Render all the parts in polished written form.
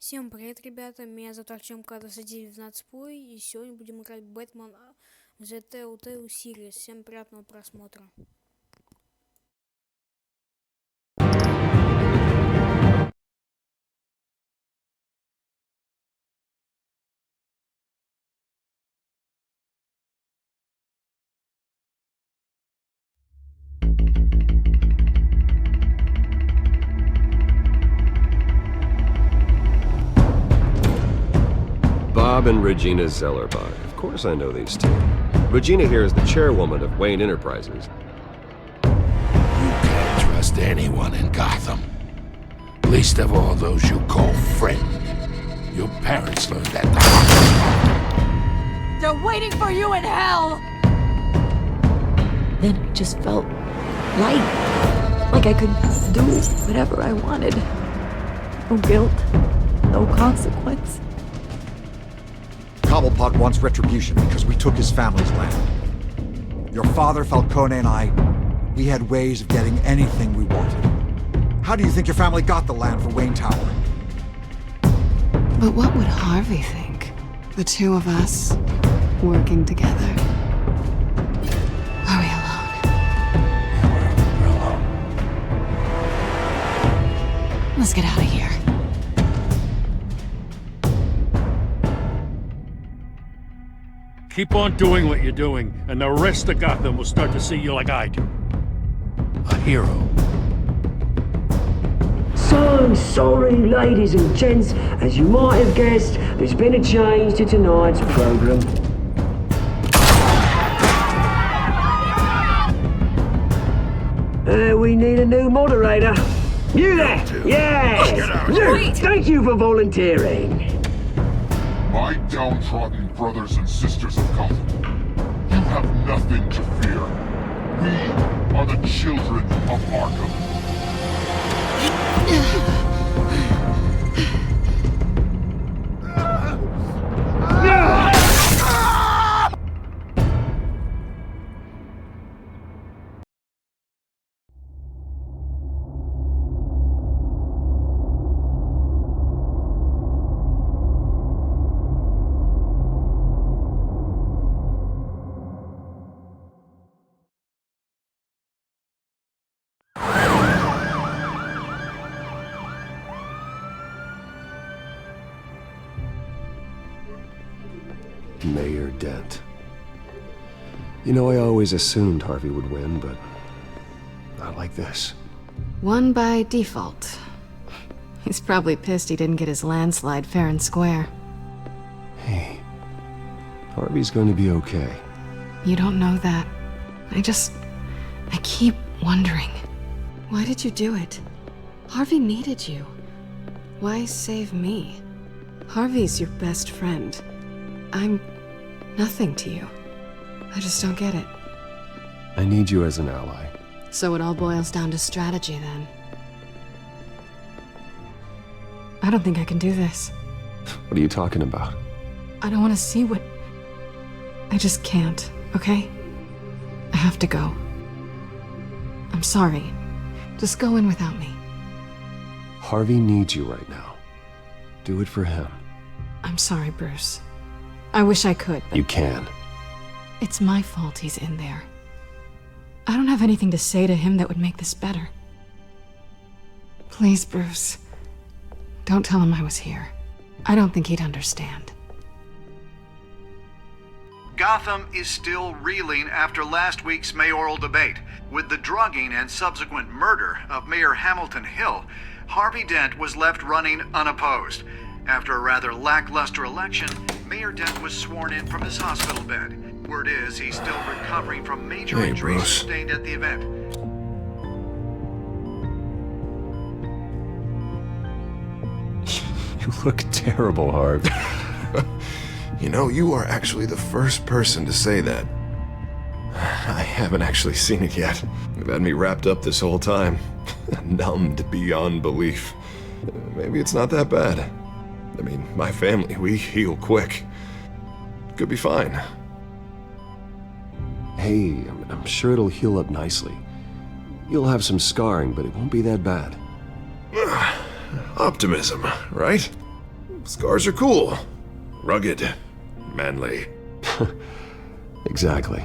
Всем привет, ребята, меня зовут Артем, КД-19 и сегодня будем играть Бэтмен The Telltale Series. Всем приятного просмотра. Bob and Regina Zellerbach. Of course I know these two. Regina here is the chairwoman of Wayne Enterprises. You can't trust anyone in Gotham. Least of all those you call friend. Your parents learned that the hard way. They're waiting for you in hell! Then it just felt light. Like I could do whatever I wanted. No guilt, no consequence. Cobblepot wants retribution because we took his family's land. Your father, Falcone, and I, we had ways of getting anything we wanted. How do you think your family got the land for Wayne Tower? But what would Harvey think? The two of us, working together. Are we alone? We're alone. Let's get out of here. Keep on doing what you're doing, and the rest of Gotham will start to see you like I do. A hero. So sorry, ladies and gents. As you might have guessed, there's been a change to tonight's program. We need a new moderator. You there? Yes! You! Thank you for volunteering. My downtrodden brothers and sisters of Gotham, you have nothing to fear. We are the children of Arkham. Mayor Dent. You know, I always assumed Harvey would win, but not like this. Won by default. He's probably pissed he didn't get his landslide fair and square. Hey, Harvey's going to be okay. You don't know that. I keep wondering. Why did you do it? Harvey needed you. Why save me? Harvey's your best friend. I'm nothing to you. I just don't get it. I need you as an ally. So it all boils down to strategy, then. I don't think I can do this. What are you talking about? I don't want to see what... I just can't, okay? I have to go. I'm sorry. Just go in without me. Harvey needs you right now. Do it for him. I'm sorry, Bruce. I wish I could, but... You can. It's my fault he's in there. I don't have anything to say to him that would make this better. Please, Bruce. Don't tell him I was here. I don't think he'd understand. Gotham is still reeling after last week's mayoral debate. With the drugging and subsequent murder of Mayor Hamilton Hill, Harvey Dent was left running unopposed. After a rather lackluster election, Mayor Dent was sworn in from his hospital bed. Word is he's still recovering from major injuries sustained at the event. You look terrible, Harv. You know, you are actually the first person to say that. I haven't actually seen it yet. You've had me wrapped up this whole time. Numbed beyond belief. Maybe it's not that bad. I mean, my family, we heal quick. Could be fine. Hey, I'm sure it'll heal up nicely. You'll have some scarring, but it won't be that bad. Optimism, right? Scars are cool. Rugged. Manly. Exactly.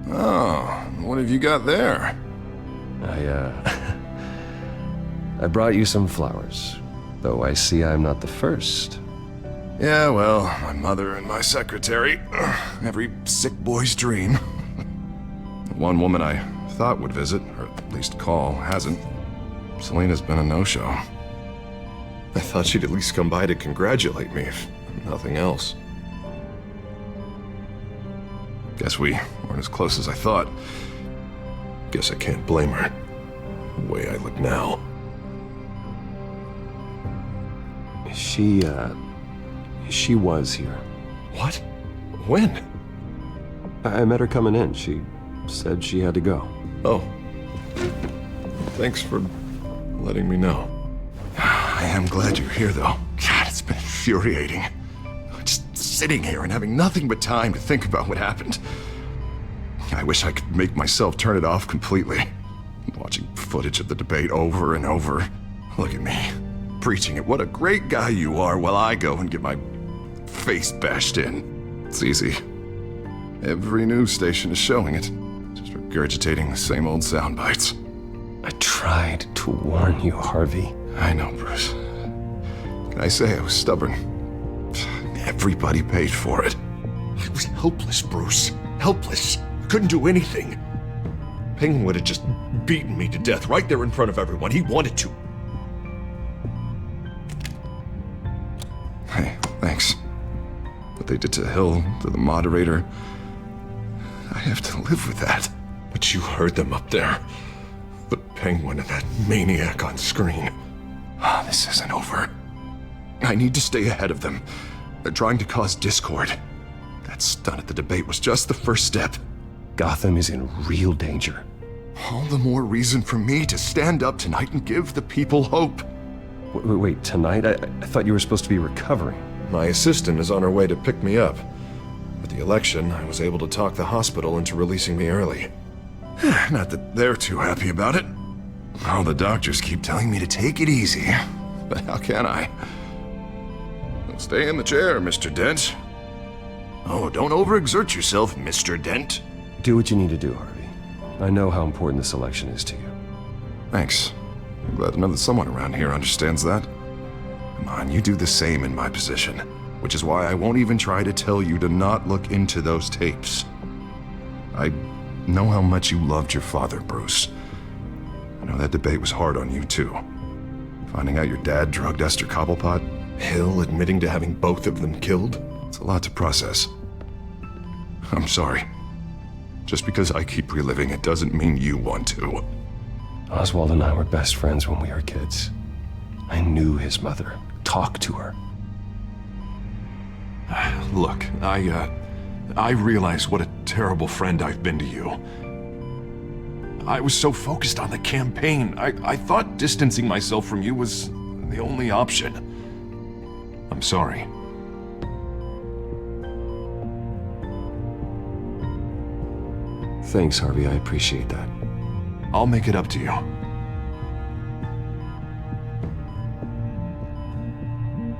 Oh, what have you got there? I brought you some flowers. Though I see I'm not the first. Yeah, well, my mother and my secretary. Every sick boy's dream. One woman I thought would visit, or at least call, hasn't. Selena's been a no-show. I thought she'd at least come by to congratulate me, if nothing else. Guess we weren't as close as I thought. Guess I can't blame her. The way I look now. She was here. What? When? I met her coming in. She said she had to go. Oh. Thanks for letting me know. I am glad you're here, though. God, it's been infuriating. Just sitting here and having nothing but time to think about what happened. I wish I could make myself turn it off completely. Watching footage of the debate over and over. Look at me, preaching at what a great guy you are while I go and get my face bashed in. It's easy. Every news station is showing it. Just regurgitating the same old sound bites. I tried to warn you, Harvey. I know, Bruce. Can I say I was stubborn? Everybody paid for it. I was helpless, Bruce. Helpless. I couldn't do anything. Penguin would have just beaten me to death right there in front of everyone. He wanted to. Hey, thanks. What they did to Hill, to the moderator, I have to live with that. But you heard them up there. The Penguin and that maniac on screen. This isn't over. I need to stay ahead of them. They're trying to cause discord. That stunt at the debate was just the first step. Gotham is in real danger. All the more reason for me to stand up tonight and give the people hope. Wait, tonight? I thought you were supposed to be recovering. My assistant is on her way to pick me up. With the election, I was able to talk the hospital into releasing me early. Not that they're too happy about it. All the doctors keep telling me to take it easy. But how can I? Stay in the chair, Mr. Dent. Oh, don't overexert yourself, Mr. Dent. Do what you need to do, Harvey. I know how important this election is to you. Thanks. I'm glad to know that someone around here understands that. Come on, you do the same in my position. Which is why I won't even try to tell you to not look into those tapes. I know how much you loved your father, Bruce. I know that debate was hard on you, too. Finding out your dad drugged Esther Cobblepot, Hill admitting to having both of them killed, it's a lot to process. I'm sorry. Just because I keep reliving it doesn't mean you want to. Oswald and I were best friends when we were kids. I knew his mother. Talked to her. Look, I realize what a terrible friend I've been to you. I was so focused on the campaign, I thought distancing myself from you was the only option. I'm sorry. Thanks, Harvey. I appreciate that. I'll make it up to you.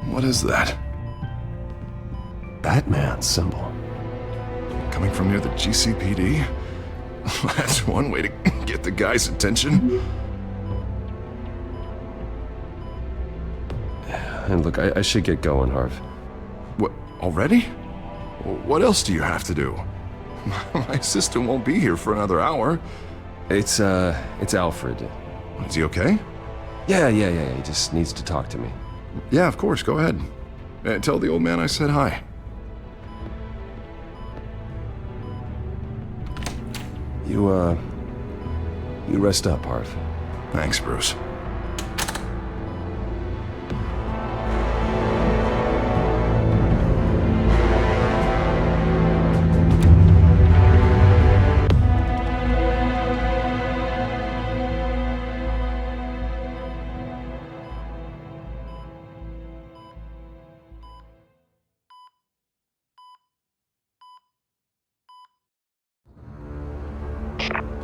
What is that? Batman symbol. Coming from near the GCPD? That's one way to get the guy's attention. And look, I should get going, Harv. What, already? What else do you have to do? My assistant won't be here for another hour. It's Alfred. Is he okay? Yeah, he just needs to talk to me. Yeah, of course, go ahead. Tell the old man I said hi. You rest up, Harv. Thanks, Bruce.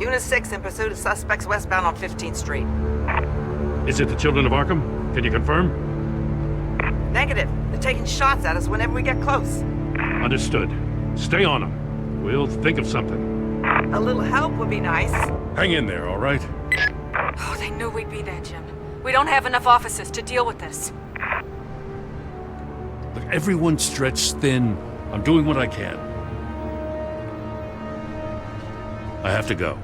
Unit 6 in pursuit of suspects westbound on 15th Street. Is it the Children of Arkham? Can you confirm? Negative. They're taking shots at us whenever we get close. Understood. Stay on them. We'll think of something. A little help would be nice. Hang in there, all right? Oh, they knew we'd be there, Jim. We don't have enough officers to deal with this. Look, everyone's stretched thin. I'm doing what I can. I have to go.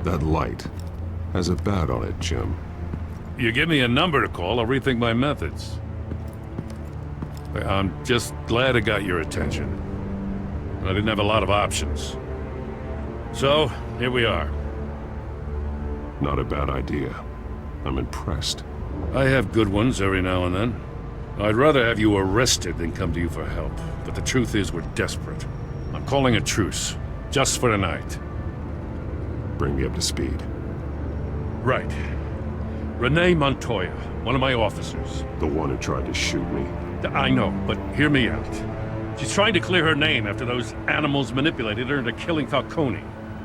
That light has a bat on it, Jim. You give me a number to call, I'll rethink my methods. I'm just glad I got your attention. I didn't have a lot of options. So, here we are. Not a bad idea. I'm impressed. I have good ones every now and then. I'd rather have you arrested than come to you for help. But the truth is, we're desperate. I'm calling a truce. Just for tonight. Bring me up to speed. Right. Renee Montoya, one of my officers. The one who tried to shoot me. I know, but hear me out. She's trying to clear her name after those animals manipulated her into killing Falcone.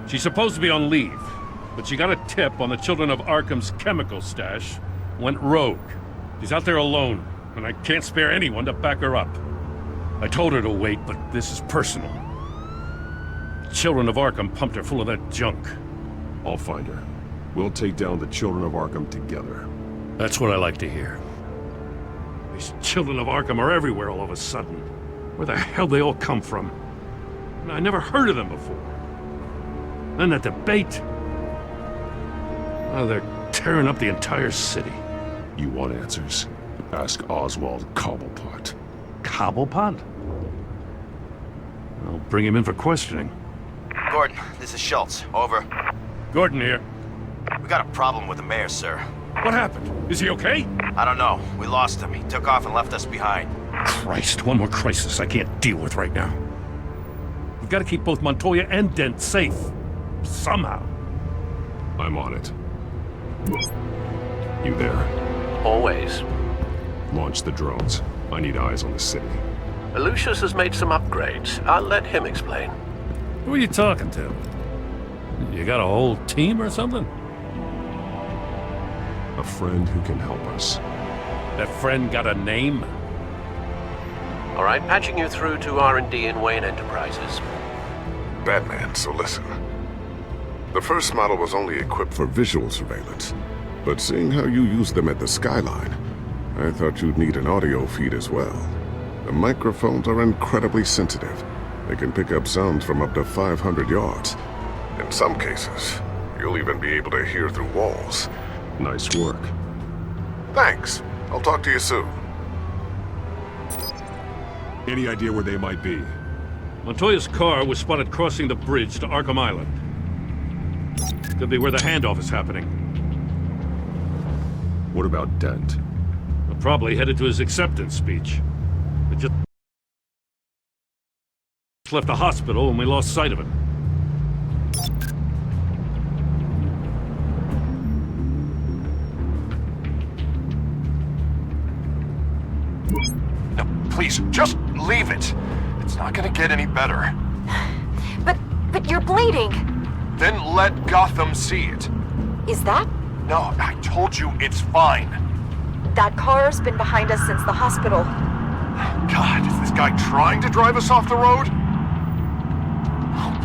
She's supposed to be on leave, but she got a tip on the Children of Arkham's chemical stash, went rogue. She's out there alone, and I can't spare anyone to back her up. I told her to wait, but this is personal. Children of Arkham pumped her full of that junk. I'll find her. We'll take down the Children of Arkham together. That's what I like to hear. These Children of Arkham are everywhere all of a sudden. Where the hell they all come from? And I never heard of them before. Then that debate. Oh, they're tearing up the entire city. You want answers? Ask Oswald Cobblepot. Cobblepot? I'll bring him in for questioning. Gordon, this is Schultz. Over. Gordon here. We got a problem with the mayor, sir. What happened? Is he okay? I don't know. We lost him. He took off and left us behind. Christ, one more crisis I can't deal with right now. We've got to keep both Montoya and Dent safe. Somehow. I'm on it. You there? Always. Launch the drones. I need eyes on the city. Lucius has made some upgrades. I'll let him explain. Who are you talking to? You got a whole team or something? A friend who can help us. That friend got a name? All right, patching you through to R&D in Wayne Enterprises. Batman, so listen. The first model was only equipped for visual surveillance, but seeing how you use them at the Skyline, I thought you'd need an audio feed as well. The microphones are incredibly sensitive. They can pick up sounds from up to 500 yards. In some cases, you'll even be able to hear through walls. Nice work. Thanks. I'll talk to you soon. Any idea where they might be? Montoya's car was spotted crossing the bridge to Arkham Island. Could be where the handoff is happening. What about Dent? We're probably headed to his acceptance speech. It just left the hospital and we lost sight of it. No, please, just leave it. It's not gonna get any better. But you're bleeding. Then let Gotham see it. Is that? No, I told you it's fine. That car's been behind us since the hospital. God, is this guy trying to drive us off the road?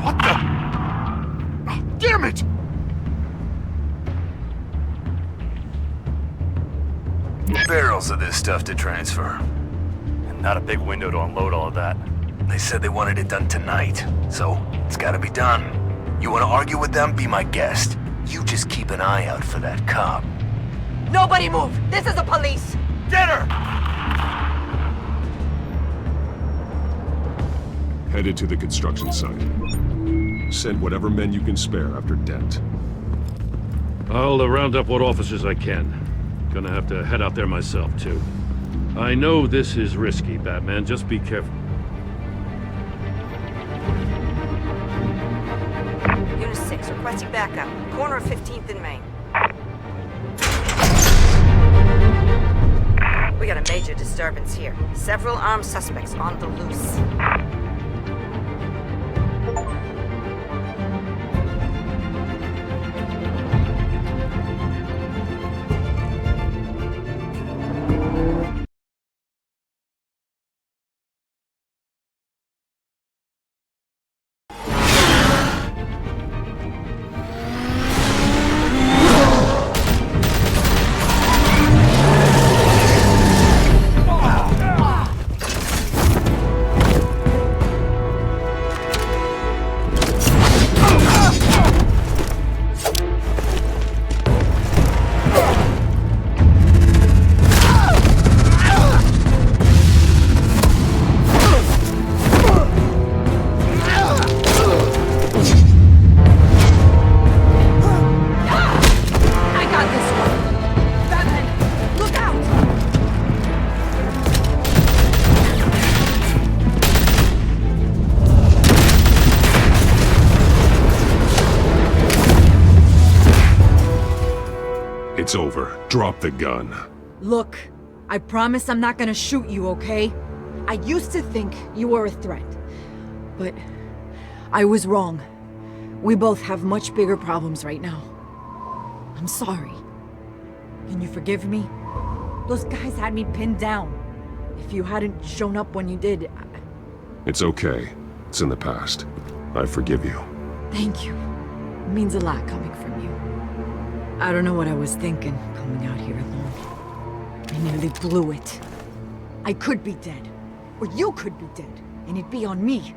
What the? Oh, damn it! Barrels of this stuff to transfer. And not a big window to unload all of that. They said they wanted it done tonight, so it's gotta be done. You wanna argue with them? Be my guest. You just keep an eye out for that cop. Nobody move! This is the police! Get her! Headed to the construction site. Send whatever men you can spare after Dent. I'll round up what officers I can. Gonna have to head out there myself, too. I know this is risky, Batman. Just be careful. Unit 6, requesting backup. Corner of 15th and Main. We got a major disturbance here. Several armed suspects on the loose. over. Drop the gun. Look, I promise I'm not gonna shoot you, okay? I used to think you were a threat, but I was wrong. We both have much bigger problems right now. I'm sorry. Can you forgive me? Those guys had me pinned down. If you hadn't shown up when you did, It's okay. It's in the past. I forgive you. Thank you. It means a lot coming from you. I don't know what I was thinking coming out here alone. I nearly blew it. I could be dead. Or you could be dead. And it'd be on me.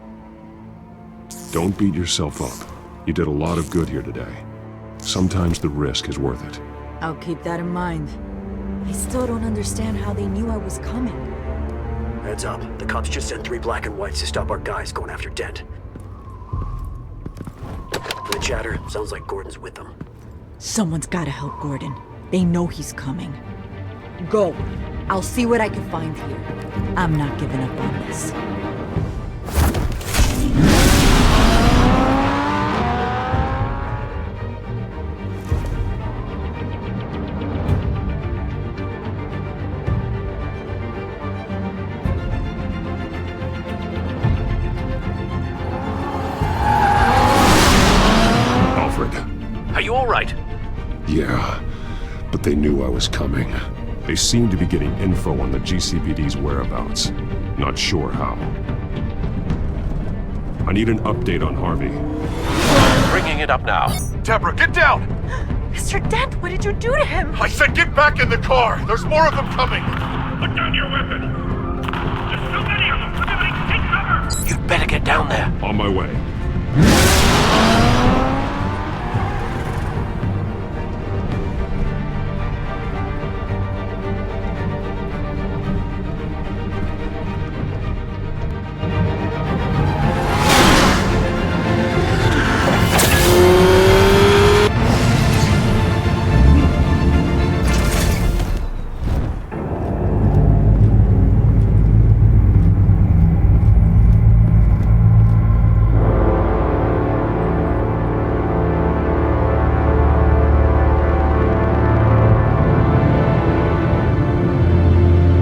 Don't beat yourself up. You did a lot of good here today. Sometimes the risk is worth it. I'll keep that in mind. I still don't understand how they knew I was coming. Heads up. The cops just sent 3 black and whites to stop our guys going after Dent. The chatter sounds like Gordon's with them. Someone's gotta help Gordon. They know he's coming. Go. I'll see what I can find here. I'm not giving up on this. Are you all right? Yeah, but they knew I was coming. They seemed to be getting info on the GCPD's whereabouts. Not sure how. I need an update on Harvey. Bringing it up now. Deborah, get down! Mr. Dent, what did you do to him? I said get back in the car! There's more of them coming! Put down your weapon! There's so many of them! Everybody take cover! You'd better get down there. On my way.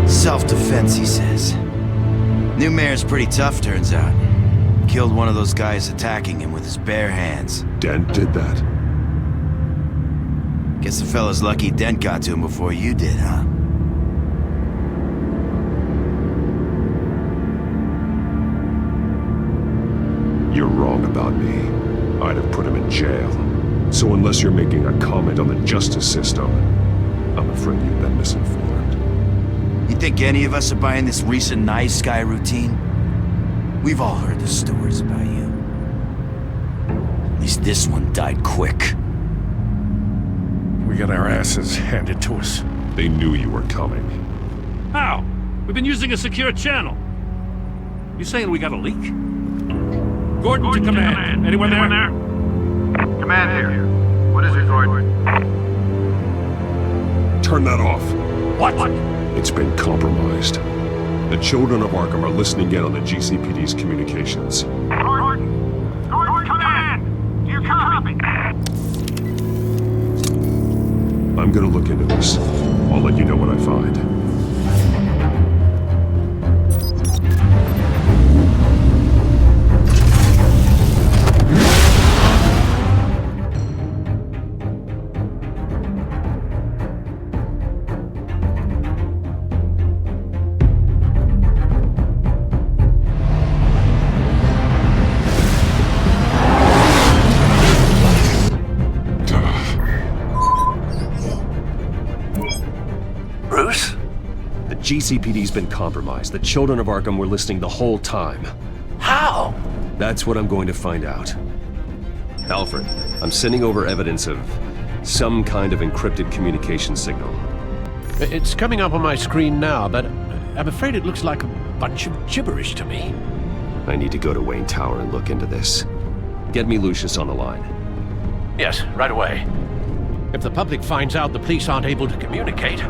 Self-defense, he says. New mayor's pretty tough, turns out. Killed one of those guys attacking him with his bare hands. Dent did that? Guess the fella's lucky Dent got to him before you did, huh? You're wrong about me. I'd have put him in jail. So unless you're making a comment on the justice system, I'm afraid you've been misinformed. You think any of us are buying this recent Nice Guy routine? We've all heard the stories about you. At least this one died quick. We got our asses handed to us. They knew you were coming. How? We've been using a secure channel. You saying we got a leak? Gordon to command. Anyone there? Command here. What is it, Gordon? Turn that off. What? It's been compromised. The children of Arkham are listening in on the GCPD's communications. Gordon! Gordon, command! Do you copy? I'm gonna look into this. I'll let you know what I find. GCPD's been compromised. The children of Arkham were listening the whole time. How? That's what I'm going to find out. Alfred, I'm sending over evidence of some kind of encrypted communication signal. It's coming up on my screen now, but I'm afraid it looks like a bunch of gibberish to me. I need to go to Wayne Tower and look into this. Get me Lucius on the line. Yes, right away. If the public finds out the police aren't able to communicate...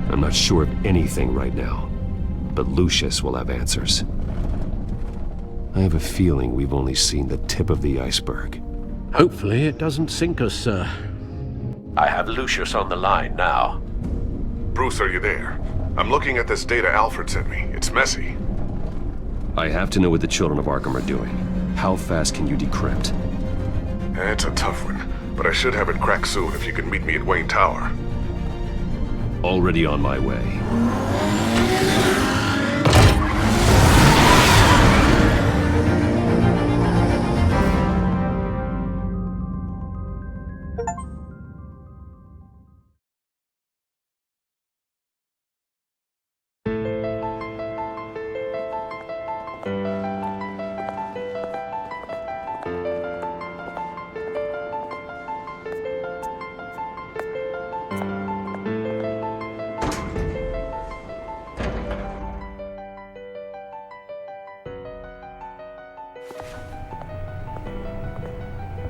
I'm not sure of anything right now, but Lucius will have answers. I have a feeling we've only seen the tip of the iceberg. Hopefully it doesn't sink us, sir. I have Lucius on the line now. Bruce, are you there? I'm looking at this data Alfred sent me. It's messy. I have to know what the children of Arkham are doing. How fast can you decrypt? It's a tough one, but I should have it cracked soon if you can meet me at Wayne Tower. Already on my way.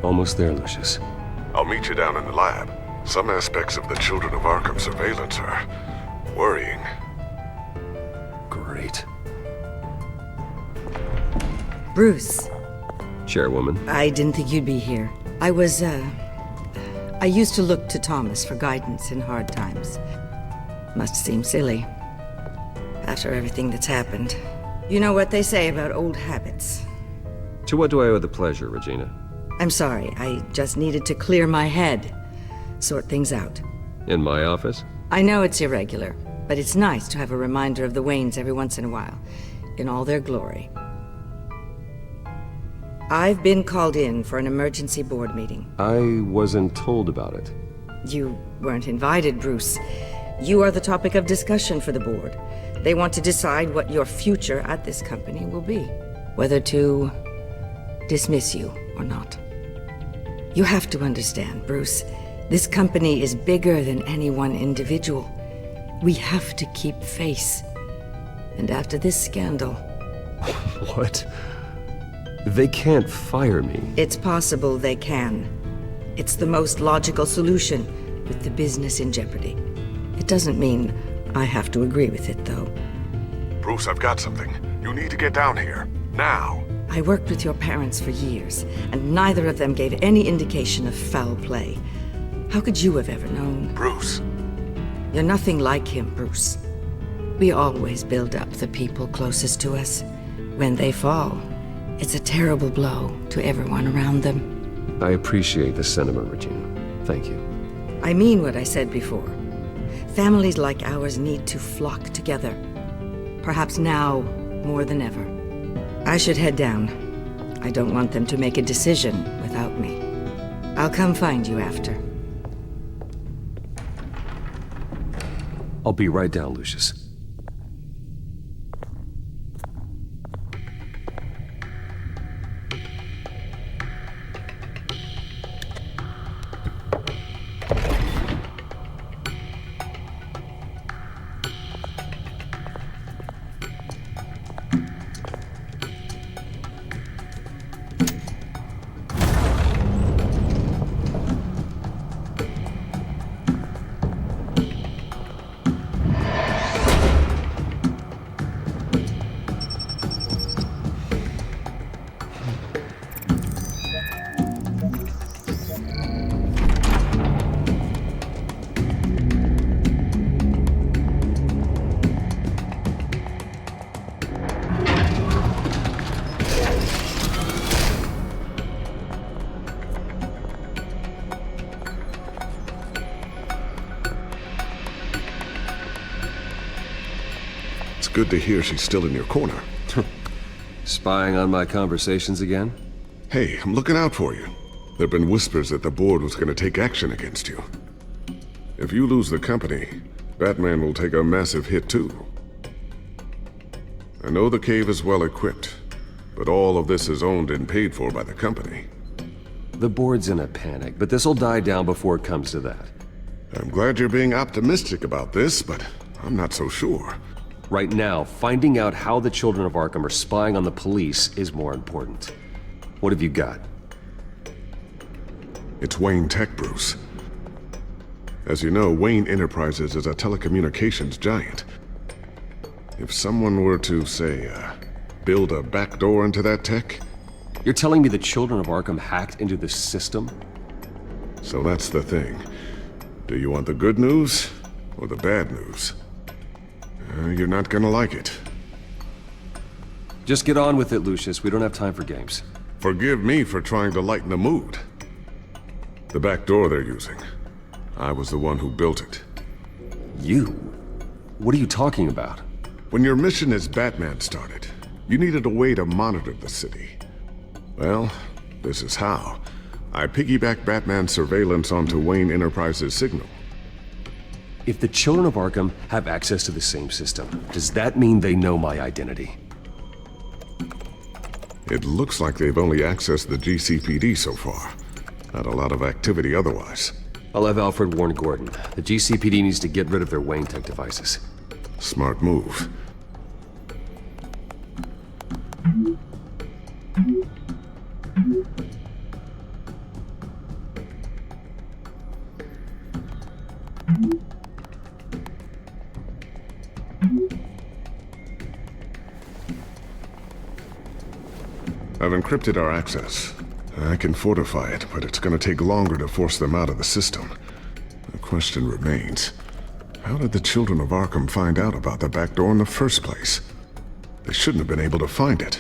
Almost there, Lucius. I'll meet you down in the lab. Some aspects of the Children of Arkham surveillance are worrying. Great. Bruce. Chairwoman. I didn't think you'd be here. I used to look to Thomas for guidance in hard times. Must seem silly. After everything that's happened. You know what they say about old habits. To what do I owe the pleasure, Regina? I'm sorry, I just needed to clear my head. Sort things out. In my office? I know it's irregular, but it's nice to have a reminder of the Waynes every once in a while. In all their glory. I've been called in for an emergency board meeting. I wasn't told about it. You weren't invited, Bruce. You are the topic of discussion for the board. They want to decide what your future at this company will be. Whether to dismiss you or not. You have to understand, Bruce. This company is bigger than any one individual. We have to keep face. And after this scandal... What? They can't fire me. It's possible they can. It's the most logical solution, with the business in jeopardy. It doesn't mean I have to agree with it, though. Bruce, I've got something. You need to get down here. Now. I worked with your parents for years, and neither of them gave any indication of foul play. How could you have ever known? Bruce. You're nothing like him, Bruce. We always build up the people closest to us. When they fall, it's a terrible blow to everyone around them. I appreciate the sentiment, Regina. Thank you. I mean what I said before. Families like ours need to flock together. Perhaps now more than ever. I should head down. I don't want them to make a decision without me. I'll come find you after. I'll be right down, Lucius. Good to hear she's still in your corner. Spying on my conversations again? Hey, I'm looking out for you. There've been whispers that the board was going to take action against you. If you lose the company, Batman will take a massive hit too. I know the cave is well equipped, but all of this is owned and paid for by the company. The board's in a panic, but this'll die down before it comes to that. I'm glad you're being optimistic about this, but I'm not so sure. Right now, finding out how the Children of Arkham are spying on the police is more important. What have you got? It's Wayne Tech, Bruce. As you know, Wayne Enterprises is a telecommunications giant. If someone were to, say, build a backdoor into that tech? You're telling me the children of Arkham hacked into the system? So that's the thing. Do you want the good news or the bad news? You're not gonna like it. Just get on with it, Lucius. We don't have time for games. Forgive me for trying to lighten the mood. The back door they're using, I was the one who built it. You? What are you talking about? When your mission as Batman started, you needed a way to monitor the city. Well, this is how. I piggybacked Batman's surveillance onto Wayne Enterprises' signal. If the children of Arkham have access to the same system, does that mean they know my identity? It looks like they've only accessed the GCPD so far. Not a lot of activity otherwise. I'll have Alfred warn Gordon. The GCPD needs to get rid of their Wayne Tech devices. Smart move. I've encrypted our access. I can fortify it, but it's gonna take longer to force them out of the system. The question remains, how did the children of Arkham find out about the back door in the first place? They shouldn't have been able to find it.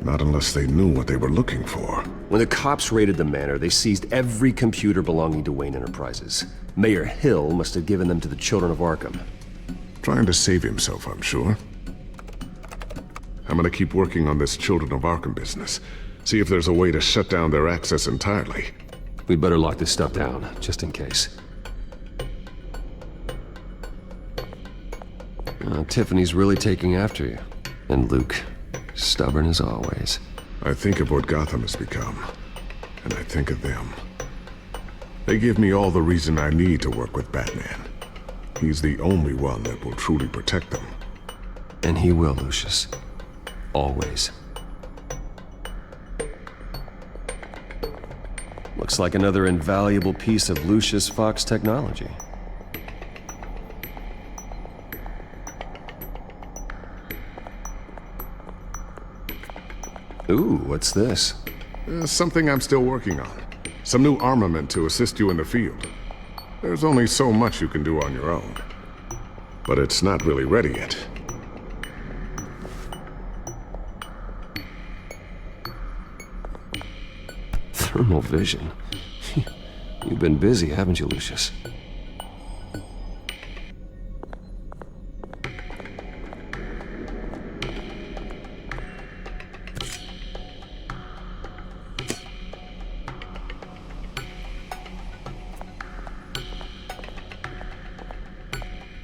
Not unless they knew what they were looking for. When the cops raided the manor, they seized every computer belonging to Wayne Enterprises. Mayor Hill must have given them to the children of Arkham. Trying to save himself, I'm sure. I'm gonna keep working on this Children of Arkham business. See if there's a way to shut down their access entirely. We'd better lock this stuff down, just in case. Tiffany's really taking after you. And Luke, stubborn as always. I think of what Gotham has become, and I think of them. They give me all the reason I need to work with Batman. He's the only one that will truly protect them. And he will, Lucius. Always. Looks like another invaluable piece of Lucius Fox technology. Ooh, what's this? Something I'm still working on. Some new armament to assist you in the field. There's only so much you can do on your own. But it's not really ready yet. Thermal vision. You've been busy, haven't you, Lucius?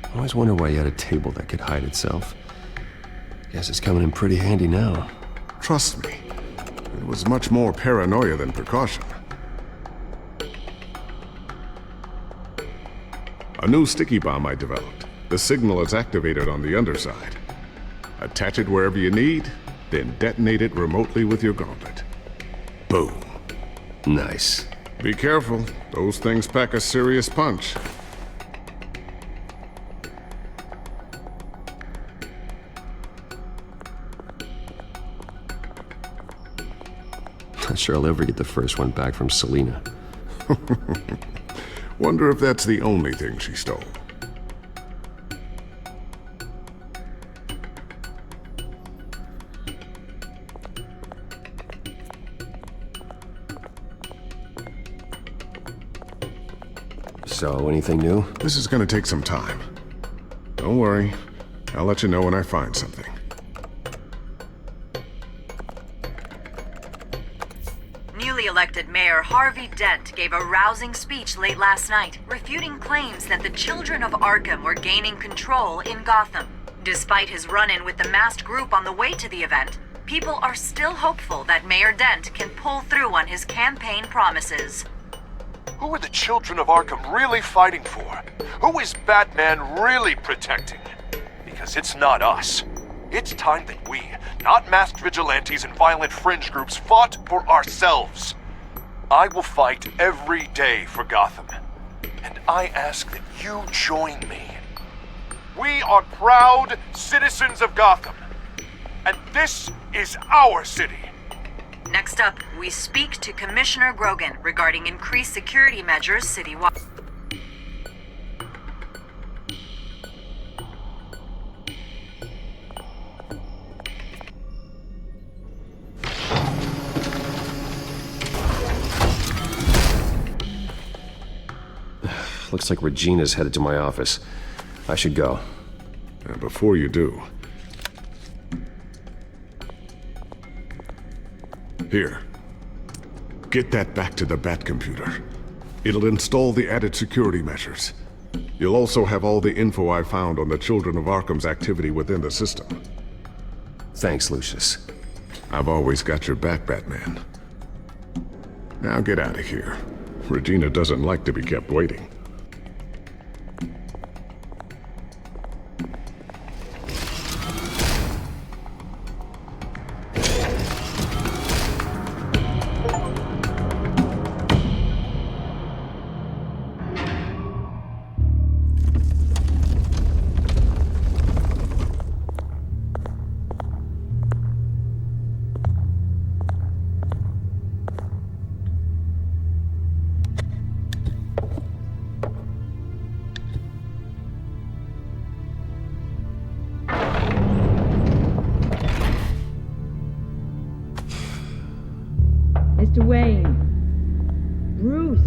I always wonder why you had a table that could hide itself. Guess it's coming in pretty handy now. Trust me, it was much more paranoia than precaution. A new sticky bomb I developed. The signal is activated on the underside. Attach it wherever you need, then detonate it remotely with your gauntlet. Boom. Nice. Be careful, those things pack a serious punch. Not sure I'll ever get the first one back from Selina. Wonder if that's the only thing she stole. So, anything new? This is gonna take some time. Don't worry, I'll let you know when I find something. Newly elected Mayor Harvey Dent gave a rousing speech late last night, refuting claims that the children of Arkham were gaining control in Gotham. Despite his run-in with the masked group on the way to the event, people are still hopeful that Mayor Dent can pull through on his campaign promises. Who are the children of Arkham really fighting for? Who is Batman really protecting? Because it's not us. It's time that we, not masked vigilantes and violent fringe groups, fought for ourselves. I will fight every day for Gotham. And I ask that you join me. We are proud citizens of Gotham. and this is our city. Next up, we speak to Commissioner Grogan regarding increased security measures citywide. Looks like Regina's headed to my office. I should go. And before you do... Here. Get that back to the Bat computer. It'll install the added security measures. You'll also have all the info I found on the Children of Arkham's activity within the system. Thanks, Lucius. I've always got your back, Batman. Now get out of here. Regina doesn't like to be kept waiting. Mr. Wayne. Bruce.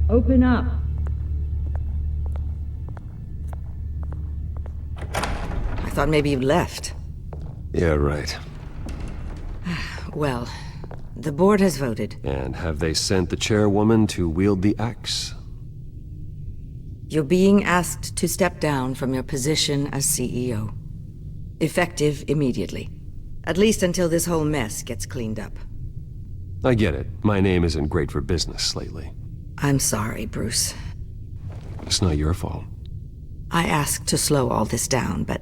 Open up. I thought maybe you'd left. Yeah, right. Well, the board has voted. And have they sent the chairwoman to wield the axe? You're being asked to step down from your position as CEO. Effective immediately. At least until this whole mess gets cleaned up. I get it. My name isn't great for business lately. I'm sorry, Bruce. It's not your fault. I asked to slow all this down, but...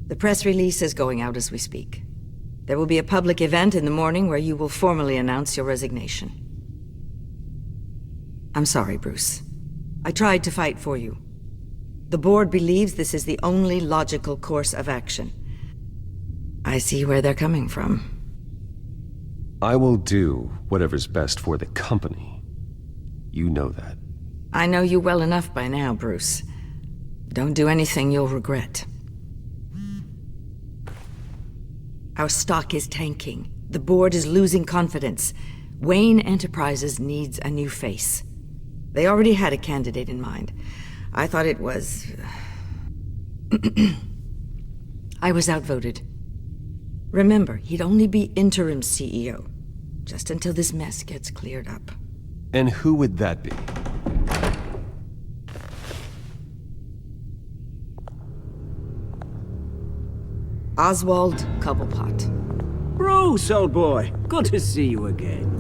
the press release is going out as we speak. There will be a public event in the morning where you will formally announce your resignation. I'm sorry, Bruce. I tried to fight for you. The board believes this is the only logical course of action. I see where they're coming from. I will do whatever's best for the company. You know that. I know you well enough by now, Bruce. Don't do anything you'll regret. Our stock is tanking. The board is losing confidence. Wayne Enterprises needs a new face. They already had a candidate in mind. I thought it was... I was outvoted. Remember, he'd only be interim CEO, just until this mess gets cleared up. And who would that be? Oswald Cobblepot. Bruce, old boy. Good to see you again.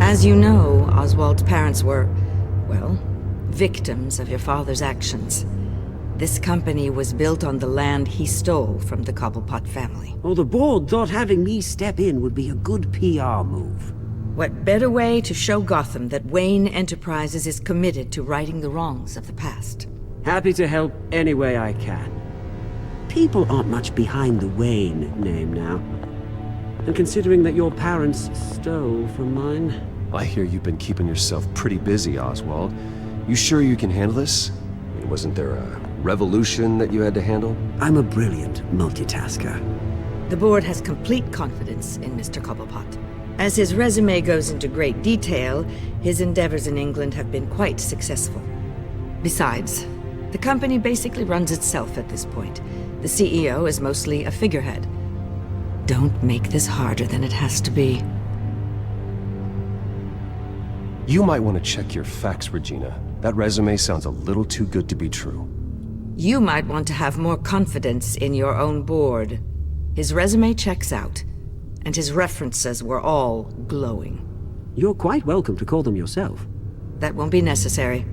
As you know, Oswald's parents were, well, victims of your father's actions. This company was built on the land he stole from the Cobblepot family. Well, the board thought having me step in would be a good PR move. What better way to show Gotham that Wayne Enterprises is committed to righting the wrongs of the past? Happy to help any way I can. People aren't much behind the Wayne name now. And considering that your parents stole from mine... I hear you've been keeping yourself pretty busy, Oswald. You sure you can handle this? I mean, wasn't there a revolution that you had to handle? I'm a brilliant multitasker. The board has complete confidence in Mr. Cobblepot. As his resume goes into great detail, his endeavors in England have been quite successful. Besides, the company basically runs itself at this point. The CEO is mostly a figurehead. Don't make this harder than it has to be. You might want to check your facts, Regina. That resume sounds a little too good to be true. You might want to have more confidence in your own board. His resume checks out, and his references were all glowing. You're quite welcome to call them yourself. That won't be necessary.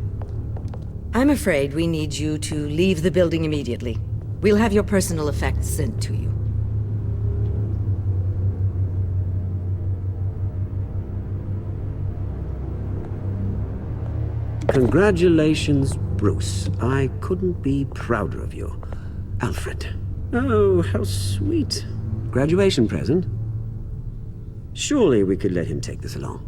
I'm afraid we need you to leave the building immediately. We'll have your personal effects sent to you. Congratulations, Bruce. I couldn't be prouder of you. Alfred. Oh, how sweet. Graduation present? Surely we could let him take this along.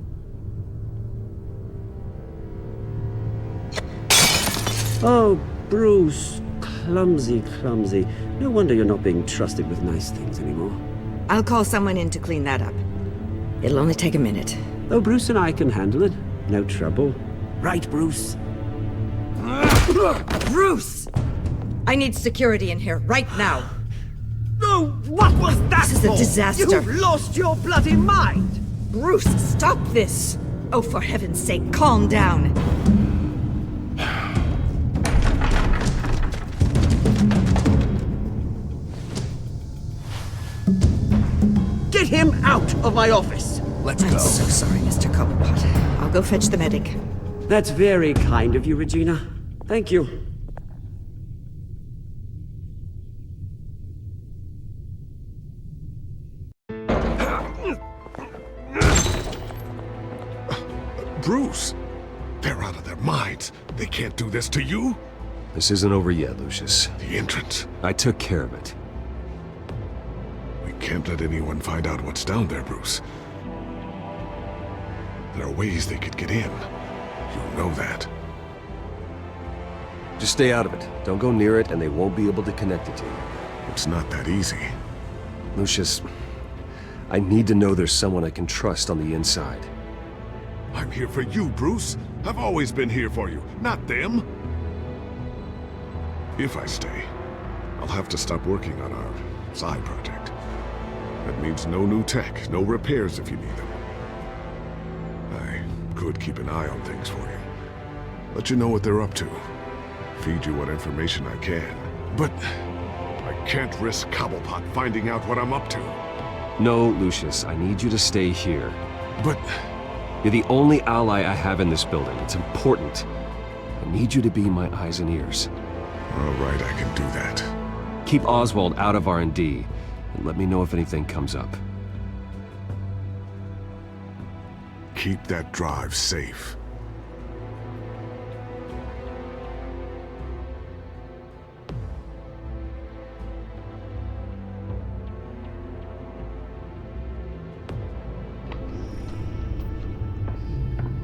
Oh, Bruce. Clumsy, clumsy. No wonder you're not being trusted with nice things anymore. I'll call someone in to clean that up. It'll only take a minute. Oh, Bruce and I can handle it. No trouble. Right, Bruce? Bruce! I need security in here, right now. No, what was that This is a disaster. You've lost your bloody mind! Bruce, stop this! Oh, for heaven's sake, calm down. Get him out of my office! Let's go. I'm so sorry, Mr. Cobblepot. I'll go fetch the medic. That's very kind of you, Regina. Thank you. Bruce! They're out of their minds. They can't do this to you. This isn't over yet, Lucius. The entrance. I took care of it. We can't let anyone find out what's down there, Bruce. There are ways they could get in. You know that. Just stay out of it. Don't go near it, and they won't be able to connect it to you. It's not that easy. Lucius, I need to know there's someone I can trust on the inside. I'm here for you, Bruce. I've always been here for you, not them. If I stay, I'll have to stop working on our side project. That means no new tech, no repairs if you need them. I could keep an eye on things for you. Let you know what they're up to. Feed you what information I can. But I can't risk Cobblepot finding out what I'm up to. No, Lucius, I need you to stay here. But you're the only ally I have in this building. It's important. I need you to be my eyes and ears. All right, I can do that. Keep Oswald out of R&D, and let me know if anything comes up. Keep that drive safe.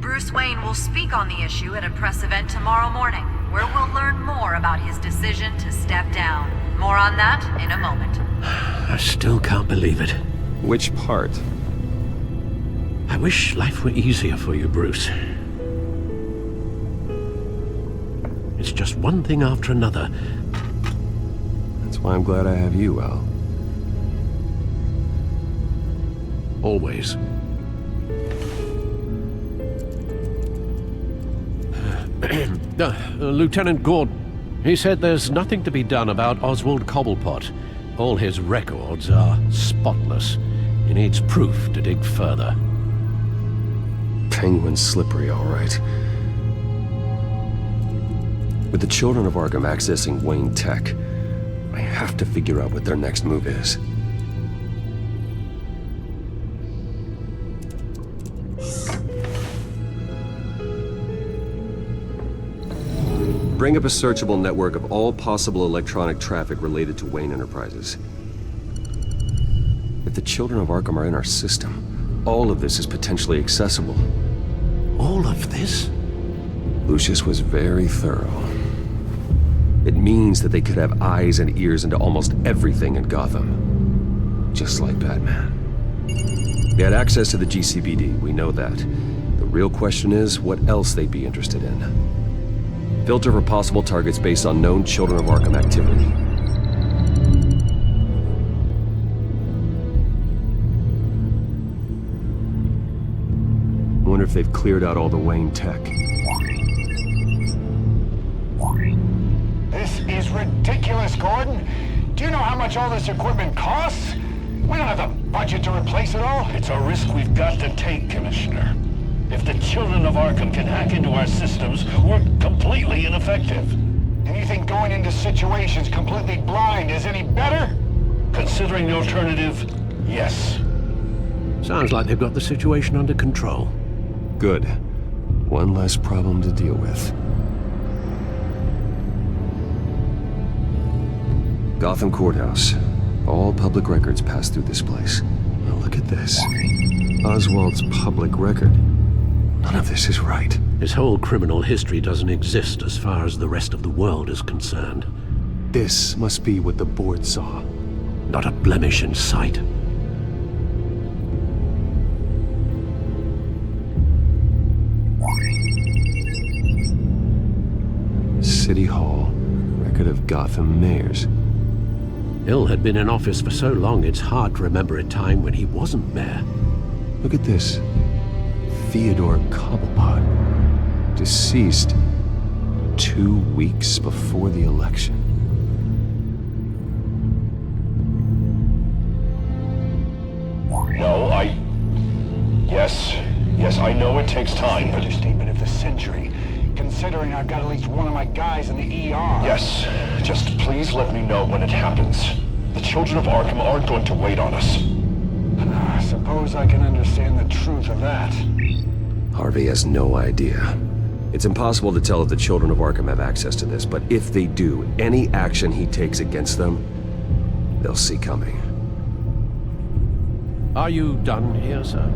Bruce Wayne will speak on the issue at a press event tomorrow morning, where we'll learn more about his decision to step down. More on that in a moment. I still can't believe it. Which part? I wish life were easier for you, Bruce. It's just one thing after another. That's why I'm glad I have you, Al. Always. Lieutenant Gordon, he said there's nothing to be done about Oswald Cobblepot. All his records are spotless. He needs proof to dig further. Penguin's slippery, all right. With the children of Arkham accessing Wayne tech, I have to figure out what their next move is. Bring up a searchable network of all possible electronic traffic related to Wayne Enterprises. If the children of Arkham are in our system, all of this is potentially accessible. All of this? Lucius was very thorough. It means that they could have eyes and ears into almost everything in Gotham. Just like Batman. They had access to the GCPD, we know that. The real question is what else they'd be interested in. Filter for possible targets based on known Children of Arkham activity. I wonder if they've cleared out all the Wayne tech. This is ridiculous, Gordon. Do you know how much all this equipment costs? We don't have the budget to replace it all. It's a risk we've got to take, Commissioner. If the children of Arkham can hack into our systems, we're completely ineffective. And you think going into situations completely blind is any better? Considering the alternative, yes. Sounds like they've got the situation under control. Good. One less problem to deal with. Gotham Courthouse. All public records pass through this place. Now look at this. Oswald's public record. None of this is right. His whole criminal history doesn't exist as far as the rest of the world is concerned. This must be what the board saw. Not a blemish in sight. City Hall. Record of Gotham mayors. Hill had been in office for so long, it's hard to remember a time when he wasn't mayor. Look at this. Theodore Cobblepot. Deceased 2 weeks before the election. No, Yes, I know it takes time, but... Understatement of the century, considering I've got at least one of my guys in the ER. Yes, just please let me know when it happens. The children of Arkham aren't going to wait on us. I suppose I can understand the truth of that. Harvey has no idea. It's impossible to tell if the children of Arkham have access to this, but if they do, any action he takes against them, they'll see coming. Are you done here, sir?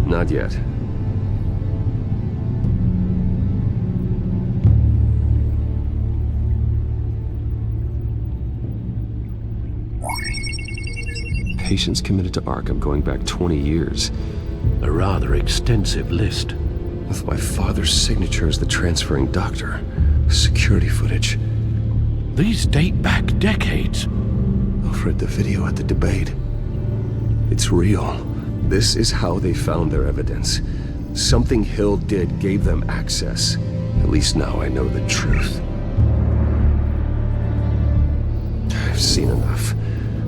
Not yet. Patients committed to Arkham going back 20 years. A rather extensive list. With my father's signature as the transferring doctor. Security footage. These date back decades. I've read the video at the debate. It's real. This is how they found their evidence. Something Hill did gave them access. At least now I know the truth. I've seen enough.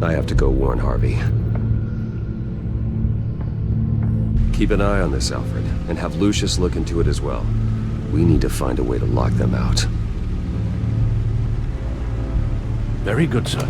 I have to go warn Harvey. Keep an eye on this, Alfred, and have Lucius look into it as well. We need to find a way to lock them out. Very good, sir.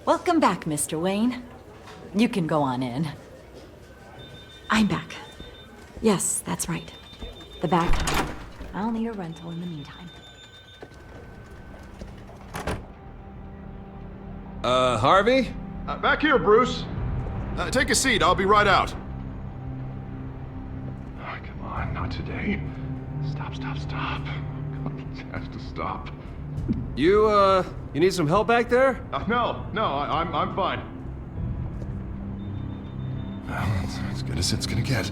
Welcome back, Mr. Wayne. You can go on in. I'm back. Yes, that's right. The back. I'll need a rental in the meantime. Harvey? Back here, Bruce. Take a seat, I'll be right out. Oh, come on, not today. Stop. It has to stop. You need some help back there? No, I'm fine. Well, that's as good as it's gonna get.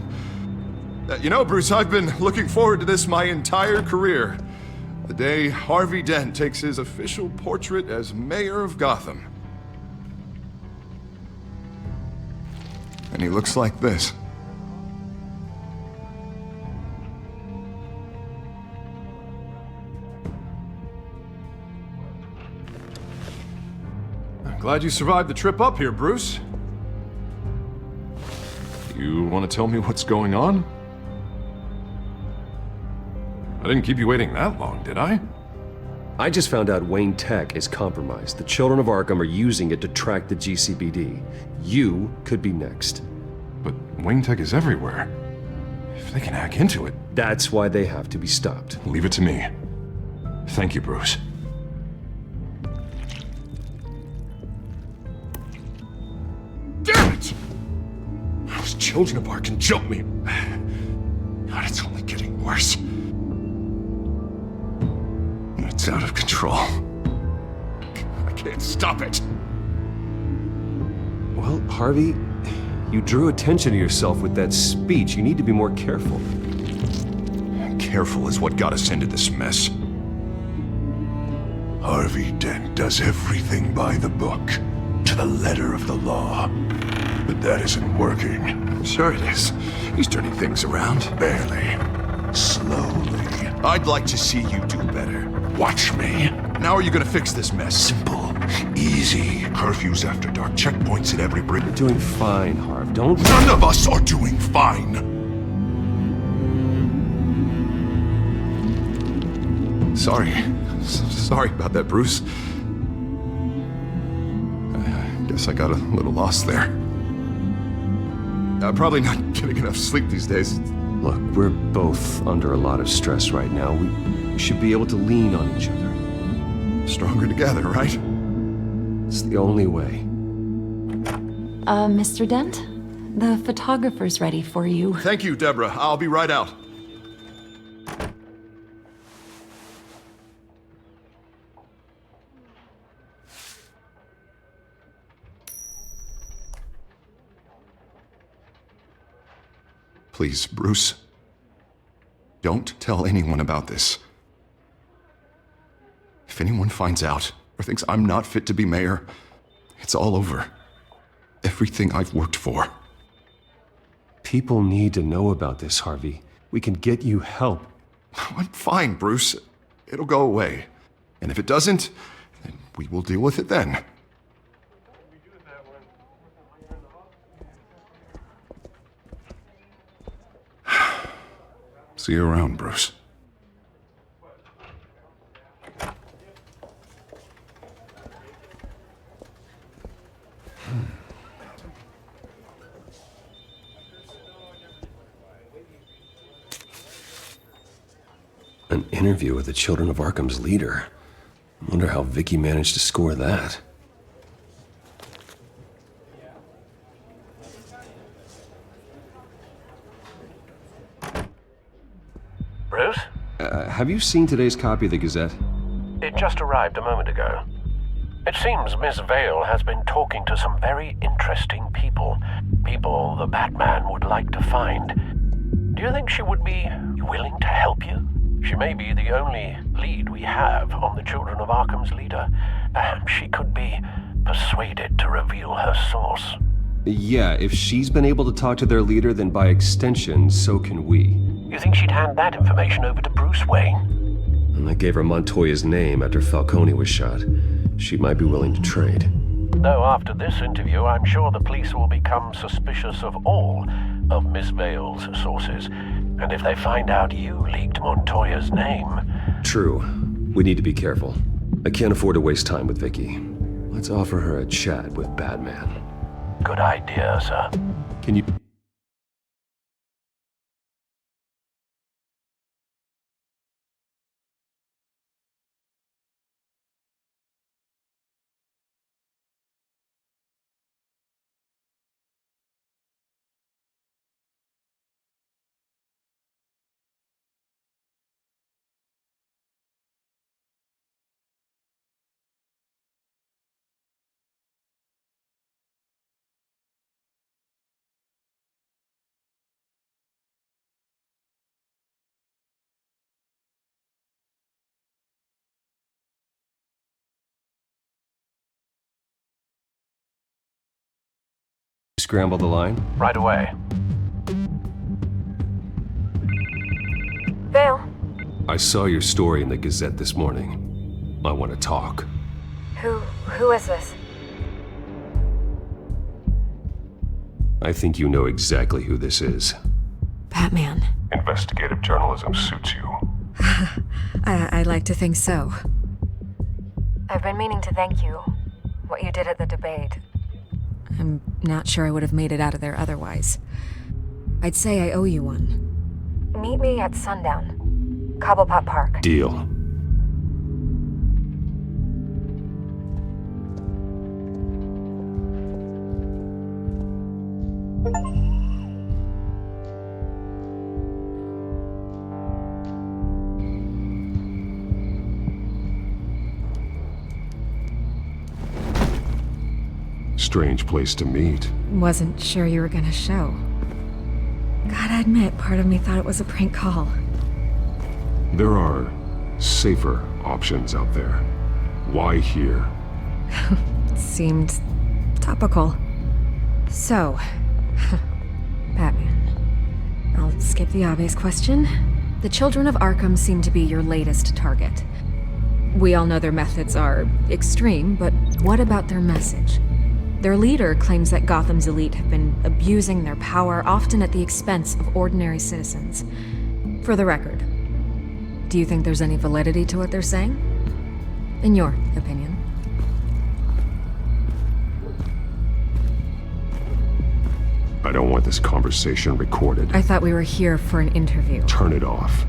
You know, Bruce, I've been looking forward to this my entire career. The day Harvey Dent takes his official portrait as mayor of Gotham. And he looks like this. Glad you survived the trip up here, Bruce. You want to tell me what's going on? I didn't keep you waiting that long, did I? I just found out Wayne Tech is compromised. The children of Arkham are using it to track the GCPD. You could be next. But Wayne Tech is everywhere. If they can hack into it... That's why they have to be stopped. Leave it to me. Thank you, Bruce. Damn it! Those children of Arkham jumped me. God, it's only getting worse. It's out of control. I can't stop it. Well, Harvey, you drew attention to yourself with that speech. You need to be more careful. Careful is what got us into this mess. Harvey Dent does everything by the book, to the letter of the law. But that isn't working. Sure it is. He's turning things around. Barely. Slowly. I'd like to see you do better. Watch me. Now are you gonna fix this mess? Simple. Easy. Curfews after dark. Checkpoints at every bridge. You're doing fine, Harv. Don't... None of us are doing fine. Sorry. Sorry about that, Bruce. I guess I got a little lost there. I'm probably not getting enough sleep these days. Look, we're both under a lot of stress right now. We should be able to lean on each other. Stronger together, right? It's the only way. Mr. Dent? The photographer's ready for you. Thank you, Deborah. I'll be right out. Please, Bruce. Don't tell anyone about this. If anyone finds out or thinks I'm not fit to be mayor, it's all over. Everything I've worked for. People need to know about this, Harvey. We can get you help. I'm fine, Bruce. It'll go away. And if it doesn't, then we will deal with it then. See you around, Bruce. An interview with the Children of Arkham's leader. I wonder how Vicky managed to score that. Bruce? Have you seen today's copy of the Gazette? It just arrived a moment ago. It seems Miss Vale has been talking to some very interesting people. People the Batman would like to find. Do you think she would be willing to help you? She may be the only lead we have on the Children of Arkham's leader. Perhaps she could be persuaded to reveal her source. Yeah, if she's been able to talk to their leader, then by extension, so can we. You think she'd hand that information over to Bruce Wayne? And I gave her Montoya's name after Falcone was shot. She might be willing to trade. Though after this interview, I'm sure the police will become suspicious of all of Miss Vale's sources. And if they find out you leaked Montoya's name... True. We need to be careful. I can't afford to waste time with Vicky. Let's offer her a chat with Batman. Good idea, sir. Can you... Scramble the line? Right away. Vale. I saw your story in the Gazette this morning. I want to talk. Who is this? I think you know exactly who this is. Batman. Investigative journalism suits you. I'd like to think so. I've been meaning to thank you. What you did at the debate. I'm not sure I would have made it out of there otherwise. I'd say I owe you one. Meet me at sundown. Cobblepot Park. Deal. Strange place to meet. Wasn't sure you were gonna show. Gotta admit, part of me thought it was a prank call. There are safer options out there. Why here? Seemed topical. So, Batman. I'll skip the obvious question. The children of Arkham seem to be your latest target. We all know their methods are extreme, but what about their message? Their leader claims that Gotham's elite have been abusing their power, often at the expense of ordinary citizens. For the record, do you think there's any validity to what they're saying? In your opinion? I don't want this conversation recorded. I thought we were here for an interview. Turn it off.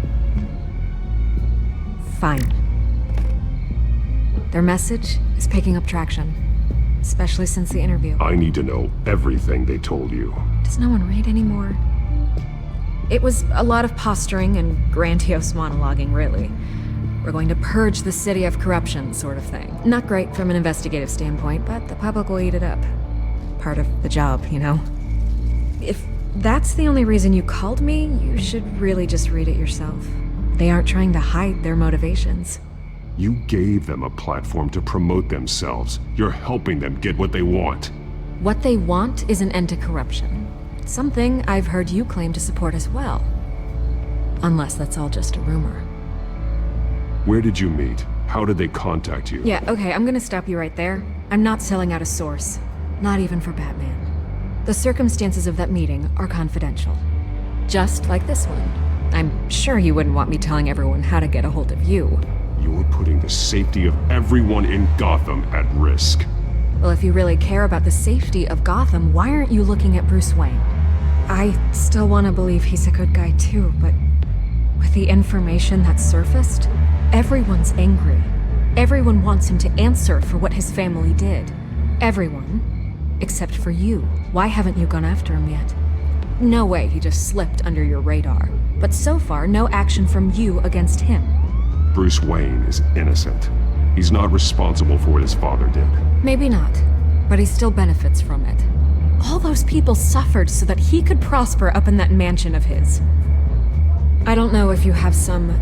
Fine. Their message is picking up traction, especially since the interview. I need to know everything they told you. Does no one read anymore? It was a lot of posturing and grandiose monologuing, really. We're going to purge the city of corruption, sort of thing. Not great from an investigative standpoint, but the public will eat it up. Part of the job, you know? If that's the only reason you called me, you should really just read it yourself. They aren't trying to hide their motivations. You gave them a platform to promote themselves. You're helping them get what they want. What they want is an end to corruption. Something I've heard you claim to support as well. Unless that's all just a rumor. Where did you meet? How did they contact you? Yeah, okay, I'm gonna stop you right there. I'm not selling out a source. Not even for Batman. The circumstances of that meeting are confidential. Just like this one. I'm sure you wouldn't want me telling everyone how to get a hold of you. You're putting the safety of everyone in Gotham at risk. Well, if you really care about the safety of Gotham, why aren't you looking at Bruce Wayne? I still want to believe he's a good guy too, but with the information that surfaced, everyone's angry. Everyone wants him to answer for what his family did. Everyone, except for you. Why haven't you gone after him yet? No way he just slipped under your radar. But so far, no action from you against him. Bruce Wayne is innocent. He's not responsible for what his father did. Maybe not, but he still benefits from it. All those people suffered so that he could prosper up in that mansion of his. I don't know if you have some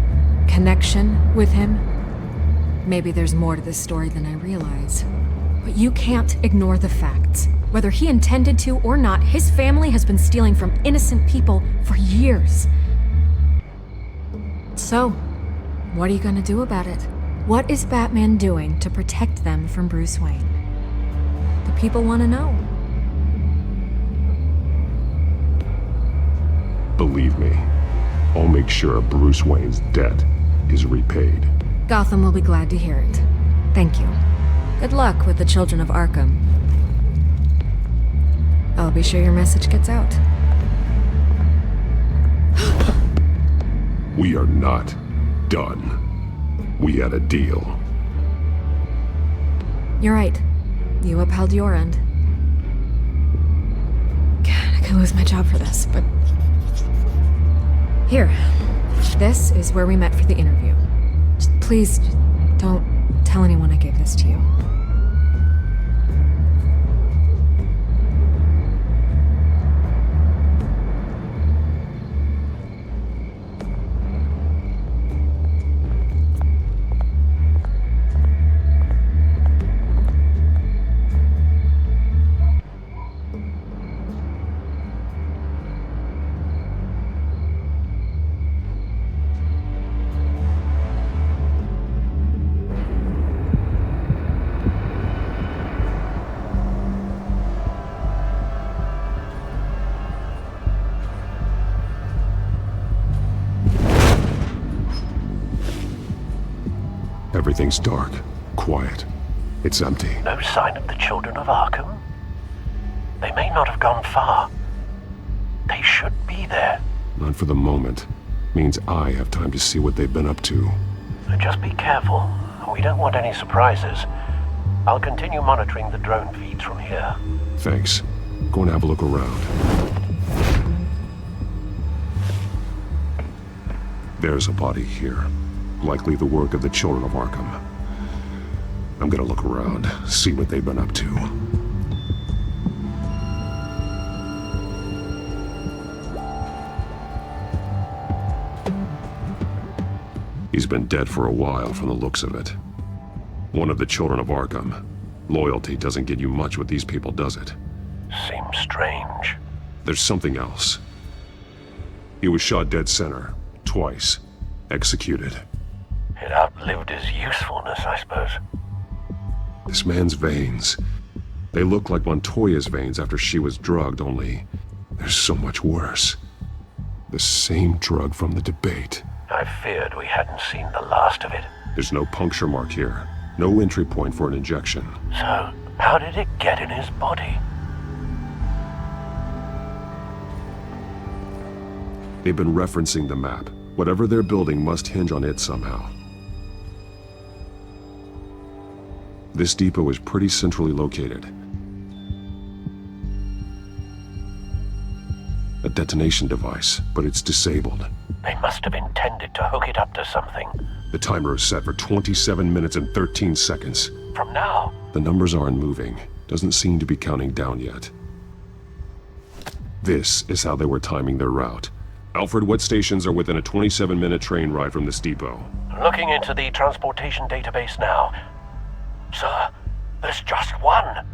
connection with him. Maybe there's more to this story than I realize. But you can't ignore the facts. Whether he intended to or not, his family has been stealing from innocent people for years. So, what are you gonna do about it? What is Batman doing to protect them from Bruce Wayne? The people want to know. Believe me, I'll make sure Bruce Wayne's debt is repaid. Gotham will be glad to hear it. Thank you. Good luck with the children of Arkham. I'll be sure your message gets out. We are not done. We had a deal. You're right. You upheld your end. God, I could lose my job for this, but... Here. This is where we met for the interview. Just please, don't tell anyone I gave this to you. Everything's dark, quiet. It's empty. No sign of the children of Arkham? They may not have gone far. They should be there. Not for the moment. Means I have time to see what they've been up to. Just be careful. We don't want any surprises. I'll continue monitoring the drone feeds from here. Thanks. Go and have a look around. There's a body here. Likely the work of the children of Arkham. I'm gonna look around, see what they've been up to. He's been dead for a while from the looks of it. One of the children of Arkham. Loyalty doesn't get you much with these people, does it? Seems strange. There's something else. He was shot dead center, twice, executed. It outlived his usefulness, I suppose. This man's veins, they look like Montoya's veins after she was drugged, only they're so much worse. The same drug from the debate. I feared we hadn't seen the last of it. There's no puncture mark here, no entry point for an injection. So, how did it get in his body? They've been referencing the map. Whatever they're building must hinge on it somehow. This depot is pretty centrally located. A detonation device, but it's disabled. They must have intended to hook it up to something. The timer is set for 27 minutes and 13 seconds. From now? The numbers aren't moving. Doesn't seem to be counting down yet. This is how they were timing their route. Alfred, what stations are within a 27-minute train ride from this depot? Looking into the transportation database now. Sir, there's just one.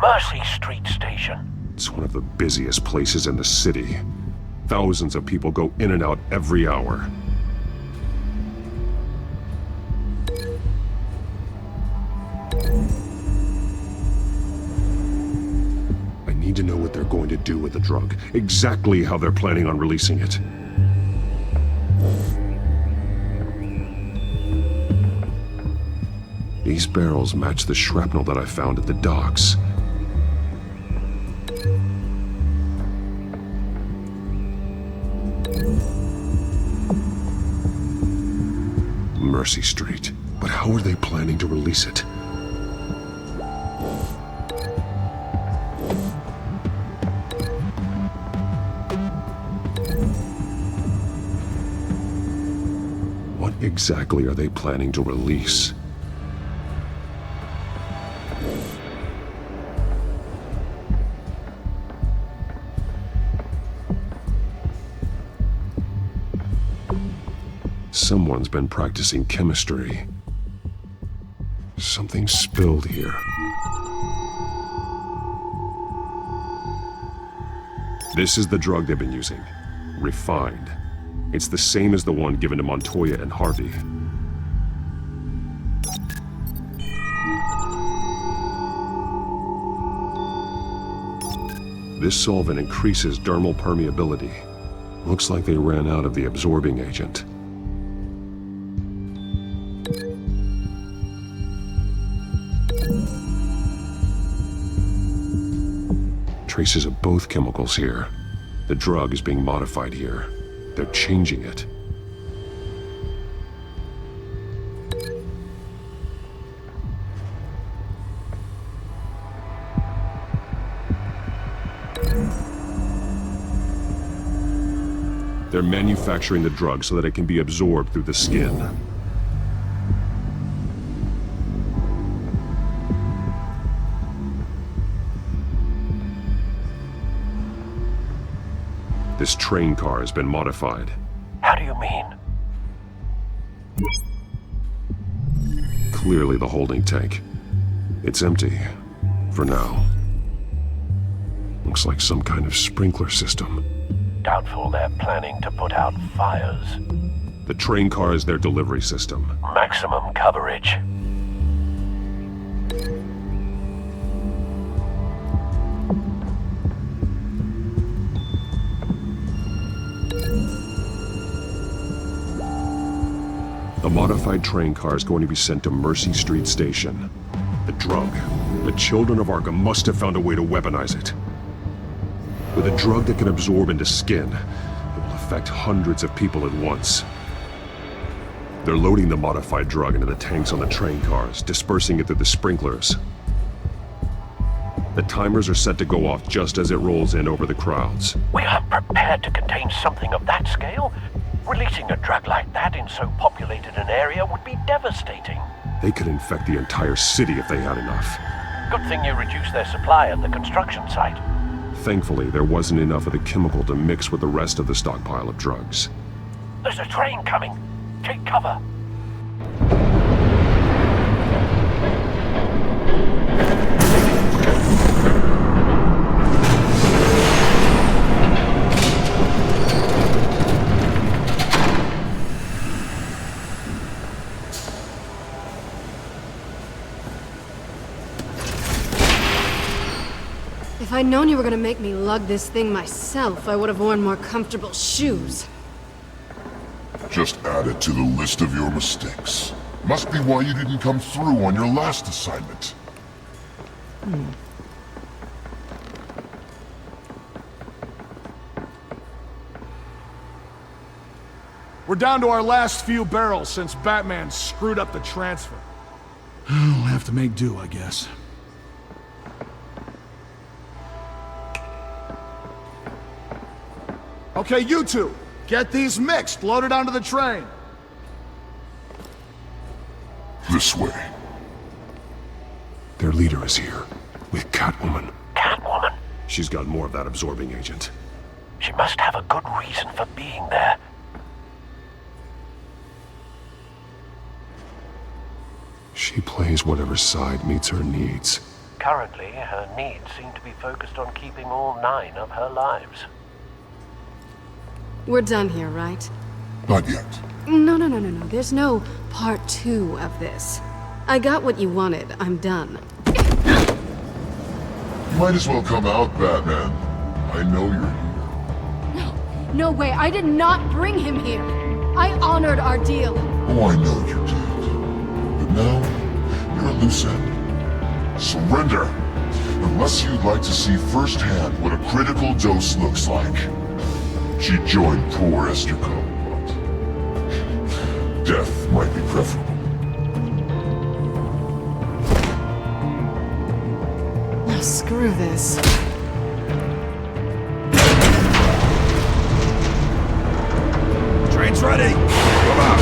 Mercy Street Station. It's one of the busiest places in the city. Thousands of people go in and out every hour. I need to know what they're going to do with the drug. Exactly how they're planning on releasing it. These barrels match the shrapnel that I found at the docks. Mercy Street. But how are they planning to release it? What exactly are they planning to release? Someone's been practicing chemistry. Something spilled here. This is the drug they've been using. Refined. It's the same as the one given to Montoya and Harvey. This solvent increases dermal permeability. Looks like they ran out of the absorbing agent. Traces of both chemicals here. The drug is being modified here. They're changing it. They're manufacturing the drug so that it can be absorbed through the skin. This train car has been modified. How do you mean? Clearly the holding tank. It's empty. For now. Looks like some kind of sprinkler system. Doubtful they're planning to put out fires. The train car is their delivery system. Maximum coverage. The modified train car is going to be sent to Mercy Street Station. The drug. The children of Arkham must have found a way to weaponize it. With a drug that can absorb into skin, it will affect hundreds of people at once. They're loading the modified drug into the tanks on the train cars, dispersing it through the sprinklers. The timers are set to go off just as it rolls in over the crowds. We aren't prepared to contain something of that scale. Releasing a drug like that in so populated an area would be devastating. They could infect the entire city if they had enough. Good thing you reduced their supply at the construction site. Thankfully, there wasn't enough of the chemical to mix with the rest of the stockpile of drugs. There's a train coming. Take cover. If I'd known you were gonna make me lug this thing myself, I would have worn more comfortable shoes. Just add it to the list of your mistakes. Must be why you didn't come through on your last assignment. We're down to our last few barrels since Batman screwed up the transfer. We'll have to make do, I guess. Okay, you two, get these mixed, loaded onto the train. This way. Their leader is here, with Catwoman. Catwoman? She's got more of that absorbing agent. She must have a good reason for being there. She plays whatever side meets her needs. Currently, her needs seem to be focused on keeping all 9 of her lives. We're done here, right? Not yet. No. There's no part 2 of this. I got what you wanted. I'm done. You might as well come out, Batman. I know you're here. No way. I did not bring him here. I honored our deal. Oh, I know you did. But now, you're a loose end. Surrender! Unless you'd like to see firsthand what a critical dose looks like. She joined poor Esther Coe, but death might be preferable. Now screw this. Train's ready. Come on.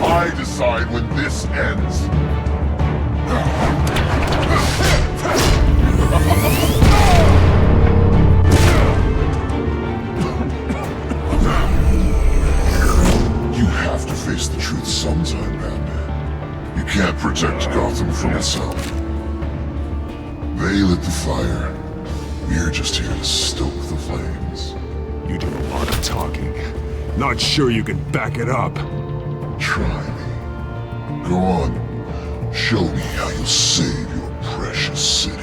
I decide when this ends. You have to face the truth sometime, Batman. You can't protect Gotham from itself. They lit the fire. We're just here to stoke the flames. You do a lot of talking. Not sure you can back it up. Try me. Go on. Show me how you'll save your precious city.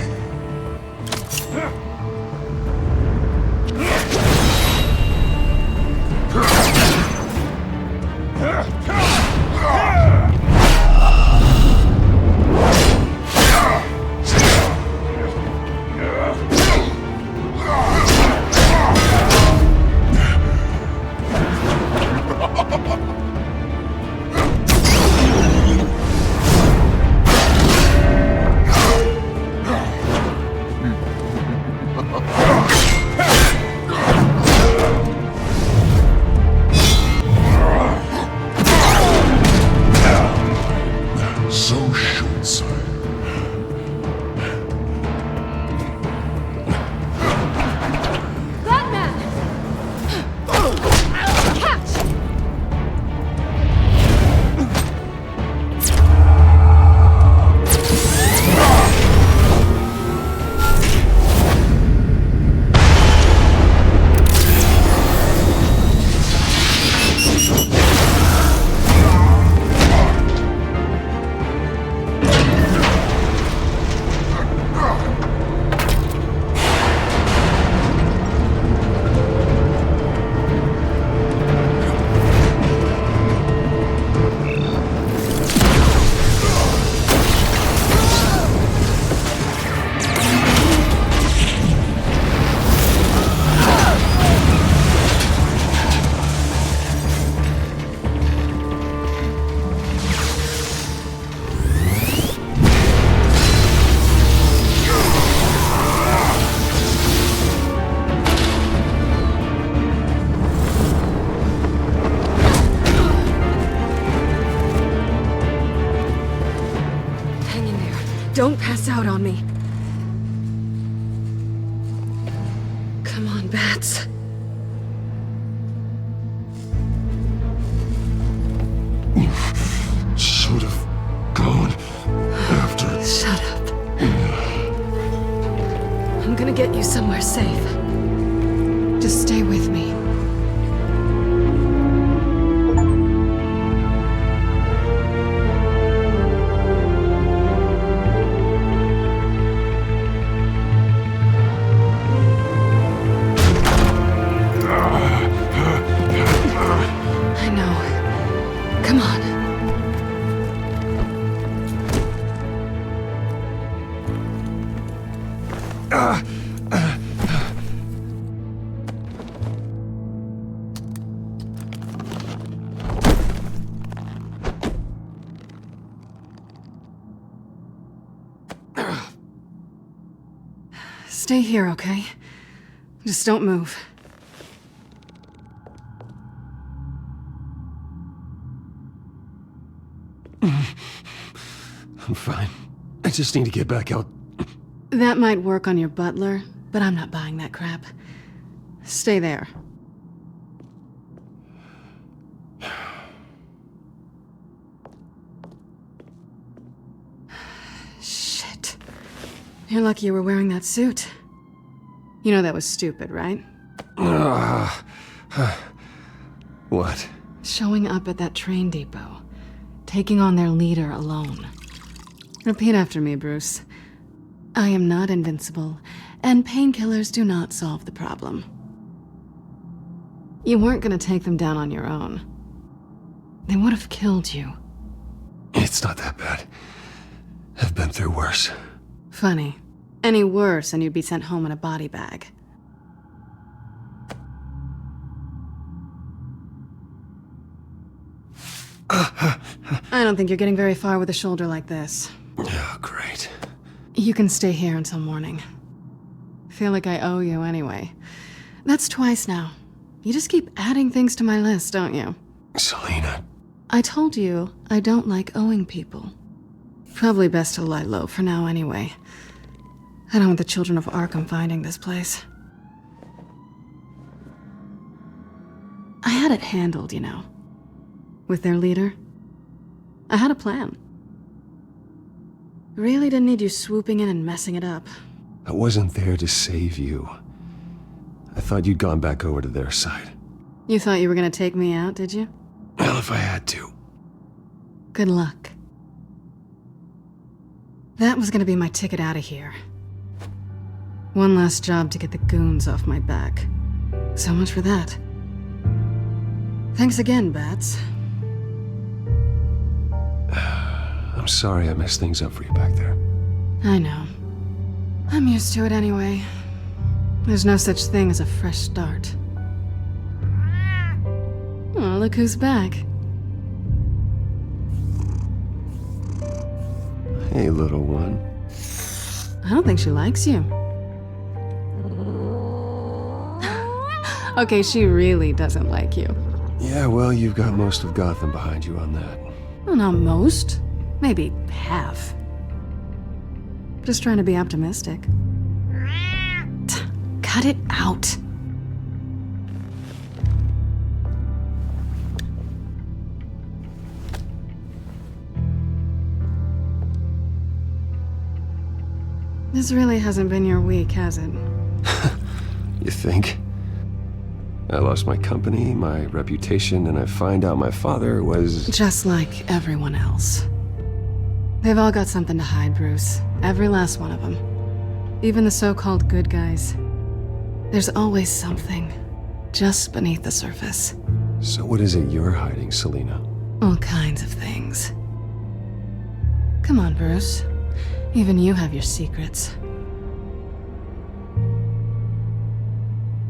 Don't pass out on me. Come on, Bats. You should have gone after... Shut up. I'm gonna get you somewhere safe. Just stay with me. I know. Come on. Stay here, okay? Just don't move. I'm fine. I just need to get back out. That might work on your butler, but I'm not buying that crap. Stay there. Shit. You're lucky you were wearing that suit. You know that was stupid, right? What? Showing up at that train depot. Taking on their leader alone. Repeat after me, Bruce. I am not invincible, and painkillers do not solve the problem. You weren't gonna take them down on your own. They would have killed you. It's not that bad. I've been through worse. Funny. Any worse and you'd be sent home in a body bag. I don't think you're getting very far with a shoulder like this. Oh, great. You can stay here until morning. Feel like I owe you anyway. That's twice now. You just keep adding things to my list, don't you? Selina. I told you I don't like owing people. Probably best to lie low for now anyway. I don't want the children of Arkham finding this place. I had it handled, you know. With their leader. I had a plan. Really didn't need you swooping in and messing it up. I wasn't there to save you. I thought you'd gone back over to their side. You thought you were gonna take me out, did you? Well, if I had to. Good luck. That was gonna be my ticket out of here. One last job to get the goons off my back. So much for that. Thanks again, Bats. I'm sorry I messed things up for you back there. I know. I'm used to it anyway. There's no such thing as a fresh start. Oh, look who's back. Hey, little one. I don't think she likes you. Okay, she really doesn't like you. Yeah, well, you've got most of Gotham behind you on that. Well, not most. Maybe half. Just trying to be optimistic. Cut it out. This really hasn't been your week, has it? You think? I lost my company, my reputation, and I find out my father was... Just like everyone else. They've all got something to hide, Bruce. Every last one of them. Even the so-called good guys. There's always something, just beneath the surface. So what is it you're hiding, Selina? All kinds of things. Come on, Bruce. Even you have your secrets.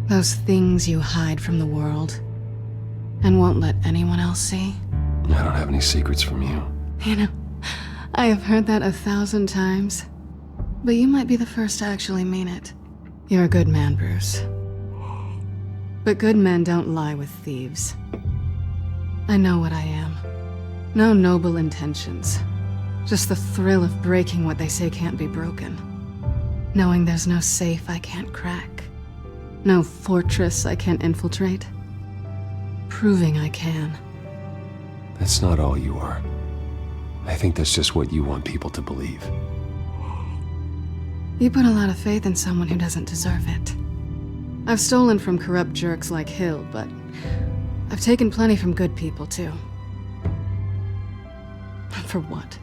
Those things you hide from the world and won't let anyone else see. I don't have any secrets from you. You know, I have heard that 1,000 times, but you might be the first to actually mean it. You're a good man, Bruce. But good men don't lie with thieves. I know what I am. No noble intentions. Just the thrill of breaking what they say can't be broken. Knowing there's no safe I can't crack. No fortress I can't infiltrate. Proving I can. That's not all you are. I think that's just what you want people to believe. You put a lot of faith in someone who doesn't deserve it. I've stolen from corrupt jerks like Hill, but I've taken plenty from good people, too. For what?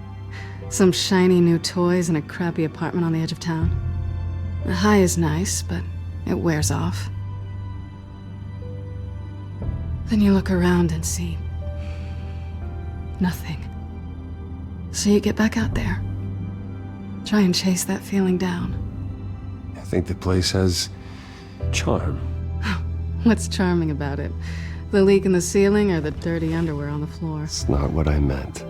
Some shiny new toys in a crappy apartment on the edge of town? The high is nice, but it wears off. Then you look around and see nothing. So you get back out there. Try and chase that feeling down. I think the place has charm. What's charming about it? The leak in the ceiling or the dirty underwear on the floor? It's not what I meant.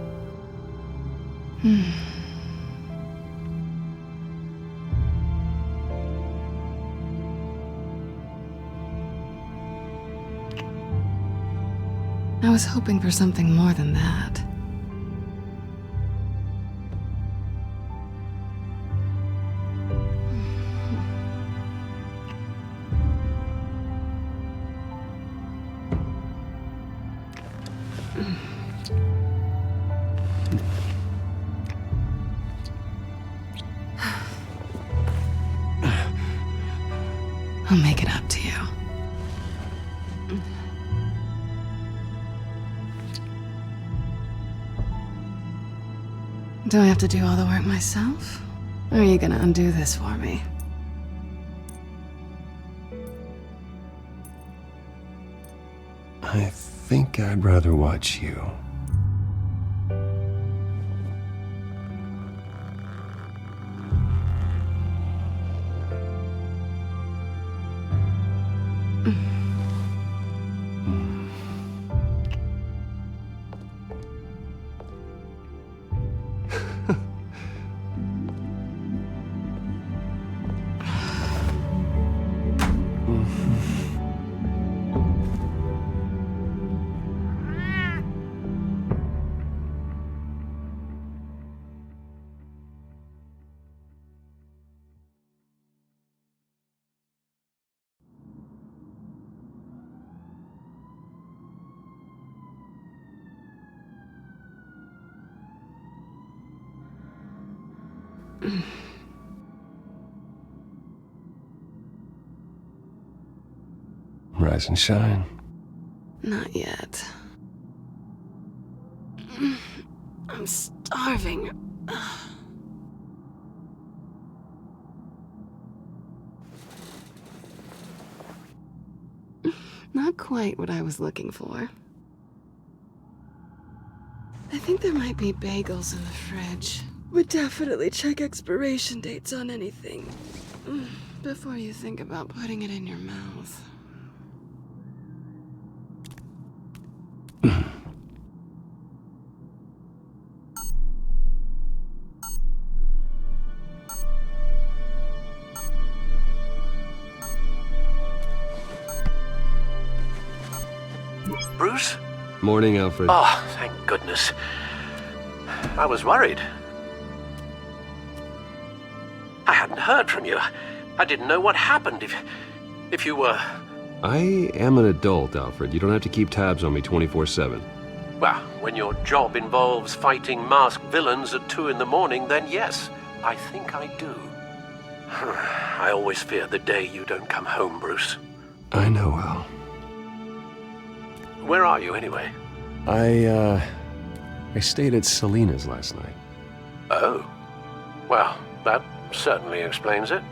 I was hoping for something more than that. I'll make it up to you. Do I have to do all the work myself? Or are you gonna undo this for me? I think I'd rather watch you. Rise and shine. Not yet. I'm starving. Not quite what I was looking for. I think there might be bagels in the fridge. But definitely check expiration dates on anything before you think about putting it in your mouth. Bruce? Morning, Alfred. Oh, thank goodness. I was worried. I hadn't heard from you. I didn't know what happened if you were... I am an adult, Alfred. You don't have to keep tabs on me 24/7. Well, when your job involves fighting masked villains at 2 in the morning, then yes, I think I do. I always fear the day you don't come home, Bruce. I know, Al. Where are you, anyway? I stayed at Selena's last night. Oh. Well, that certainly explains it.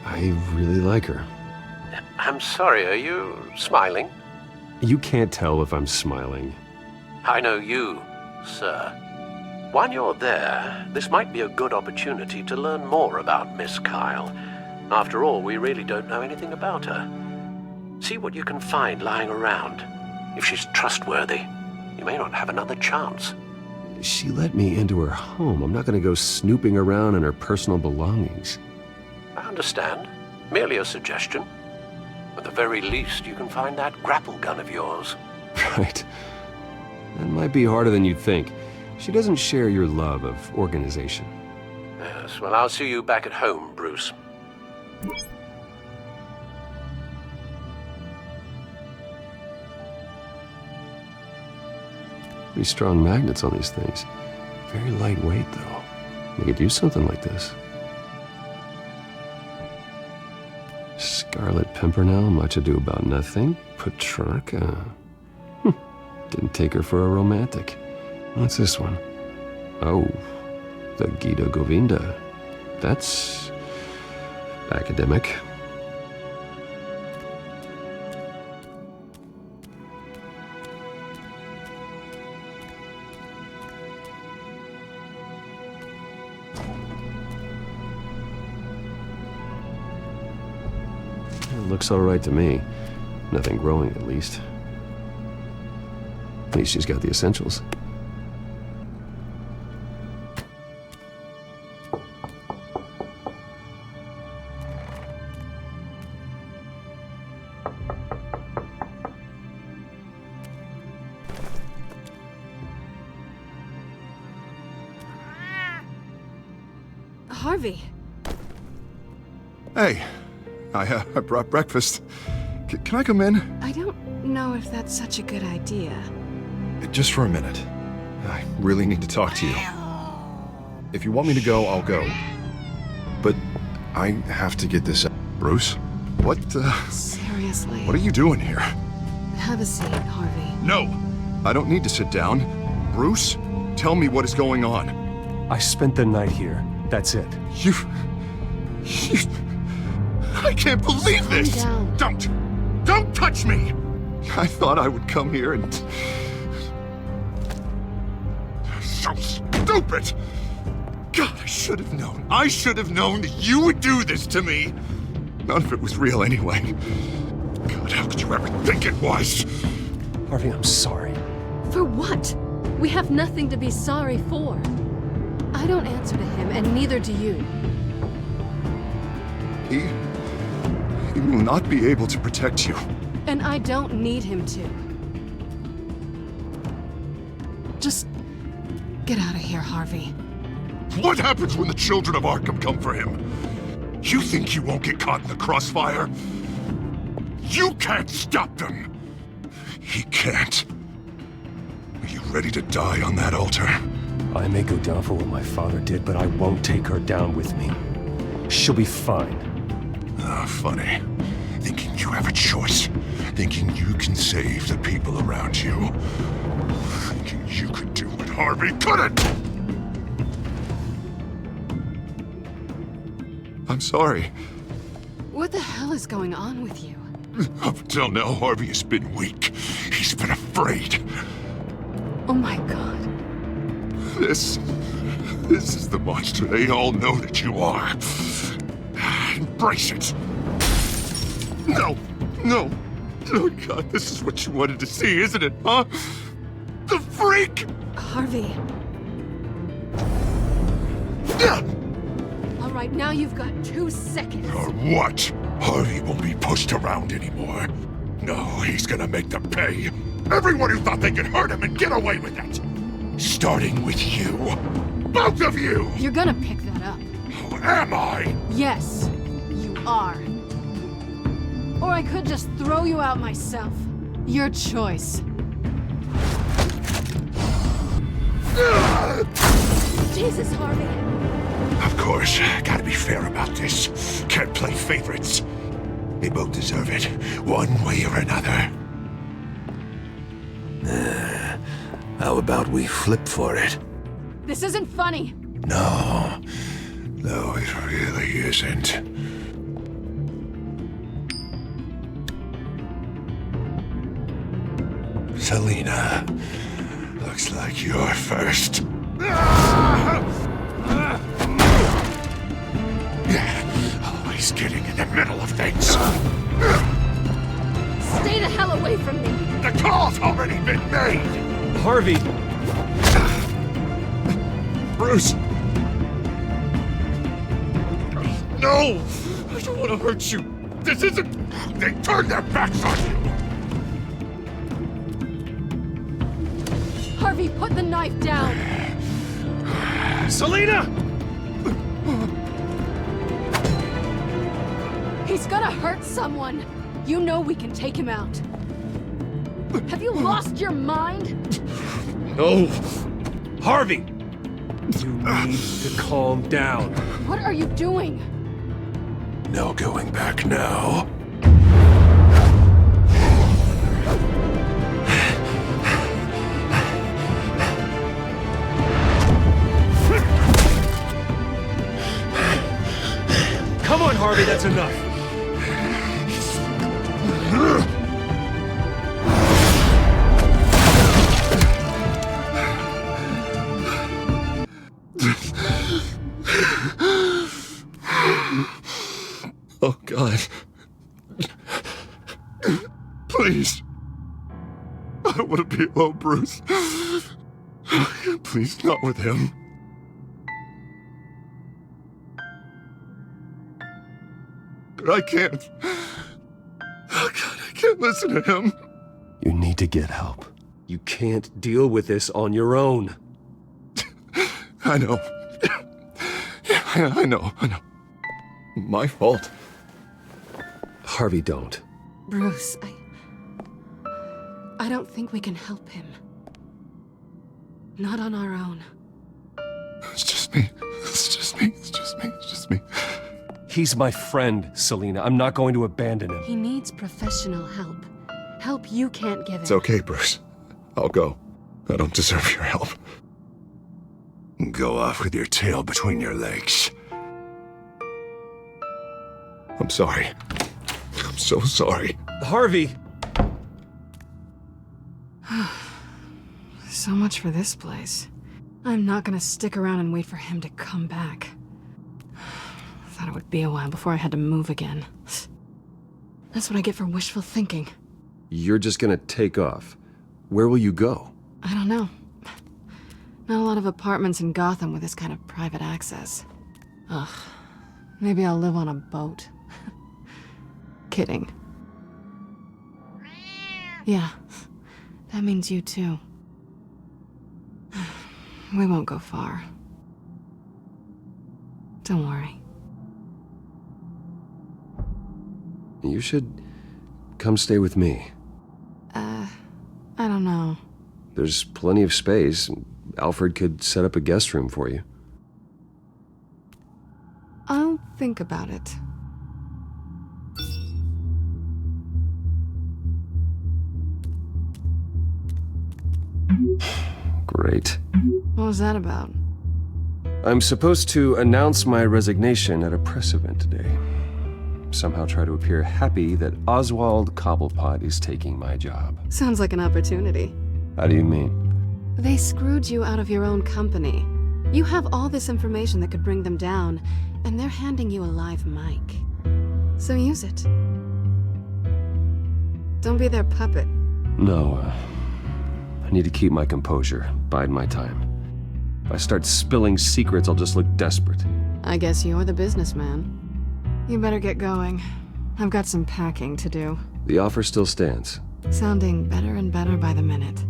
I really like her. I'm sorry, are you smiling? You can't tell if I'm smiling. I know you, sir. While you're there, this might be a good opportunity to learn more about Miss Kyle. After all, we really don't know anything about her. See what you can find lying around. If she's trustworthy, you may not have another chance. She let me into her home. I'm not going to go snooping around in her personal belongings. I understand. Merely a suggestion. At the very least, you can find that grapple gun of yours. Right. That might be harder than you'd think. She doesn't share your love of organization. Yes, well, I'll see you back at home, Bruce. Pretty strong magnets on these things. Very lightweight, though. They could use something like this. Scarlet Pimpernel, much ado about nothing. Petrarca. Didn't take her for a romantic. What's this one? Oh, the Gita Govinda. That's academic. Looks all right to me. Nothing growing, at least. At least she's got the essentials. Harvey. Hey. I brought breakfast. Can I come in? I don't know if that's such a good idea. Just for a minute. I really need to talk to you. If you want me to go, I'll go. But I have to get this out. Bruce? What, Seriously. What are you doing here? Have a seat, Harvey. No! I don't need to sit down. Bruce, tell me what is going on. I spent the night here. That's it. You... I can't believe this! Don't touch me! I thought I would come here and... So stupid! God, I should have known. I should have known that you would do this to me! None of it was real anyway. God, how could you ever think it was? Harvey, I'm sorry. For what? We have nothing to be sorry for. I don't answer to him, and neither do you. He will not be able to protect you. And I don't need him to. Just get out of here, Harvey. What happens when the children of Arkham come for him? You think you won't get caught in the crossfire? You can't stop them! He can't. Are you ready to die on that altar? I may go down for what my father did, but I won't take her down with me. She'll be fine. Ah, funny. Thinking you have a choice. Thinking you can save the people around you. Thinking you could do what Harvey couldn't! I'm sorry. What the hell is going on with you? Up until now, Harvey has been weak. He's been afraid. Oh my God. This is the monster they all know that you are. Embrace it. No. Oh God, this is what you wanted to see, isn't it, huh? The freak! Harvey. All right, now you've got 2 seconds. Or what? Harvey won't be pushed around anymore. No, he's gonna make them pay. Everyone who thought they could hurt him and get away with it. Starting with you. Both of you! You're gonna pick that up. Oh, am I? Yes, you are. Or I could just throw you out myself. Your choice. Jesus, Harvey. Of course, gotta be fair about this. Can't play favorites. They both deserve it, one way or another. How about we flip for it? This isn't funny. No, it really isn't. Selena, looks like you're first. Always getting in the middle of things. Stay the hell away from me. The call's already been made. Harvey. Bruce. No! I don't want to hurt you. This isn't... They turned their backs on you. Harvey, put the knife down! Selina! He's gonna hurt someone! You know we can take him out. Have you lost your mind? No! Harvey! You need to calm down. What are you doing? No going back now. Come on, Harvey, that's enough. Oh, God. Please. I don't want to be alone, Bruce. Please, not with him. But I can't. Oh, God, I can't listen to him. You need to get help. You can't deal with this on your own. I know. Yeah, I know. My fault. Harvey, don't. Bruce, I don't think we can help him. Not on our own. It's just me. He's my friend, Selina. I'm not going to abandon him. He needs professional help. Help you can't give him. It's okay, Bruce. I'll go. I don't deserve your help. Go off with your tail between your legs. I'm sorry. I'm so sorry. Harvey! So much for this place. I'm not gonna stick around and wait for him to come back. Thought it would be a while before I had to move again. That's what I get for wishful thinking. You're just gonna take off. Where will you go? I don't know. Not a lot of apartments in Gotham with this kind of private access. Ugh. Maybe I'll live on a boat. Kidding. Yeah. That means you too. We won't go far. Don't worry. You should come stay with me. I don't know. There's plenty of space. Alfred could set up a guest room for you. I'll think about it. Great. What was that about? I'm supposed to announce my resignation at a press event today. Somehow try to appear happy that Oswald Cobblepot is taking my job. Sounds like an opportunity. How do you mean? They screwed you out of your own company. You have all this information that could bring them down, and they're handing you a live mic. So use it. Don't be their puppet. No, I need to keep my composure, bide my time. If I start spilling secrets, I'll just look desperate. I guess you're the businessman. You better get going. I've got some packing to do. The offer still stands. Sounding better and better by the minute.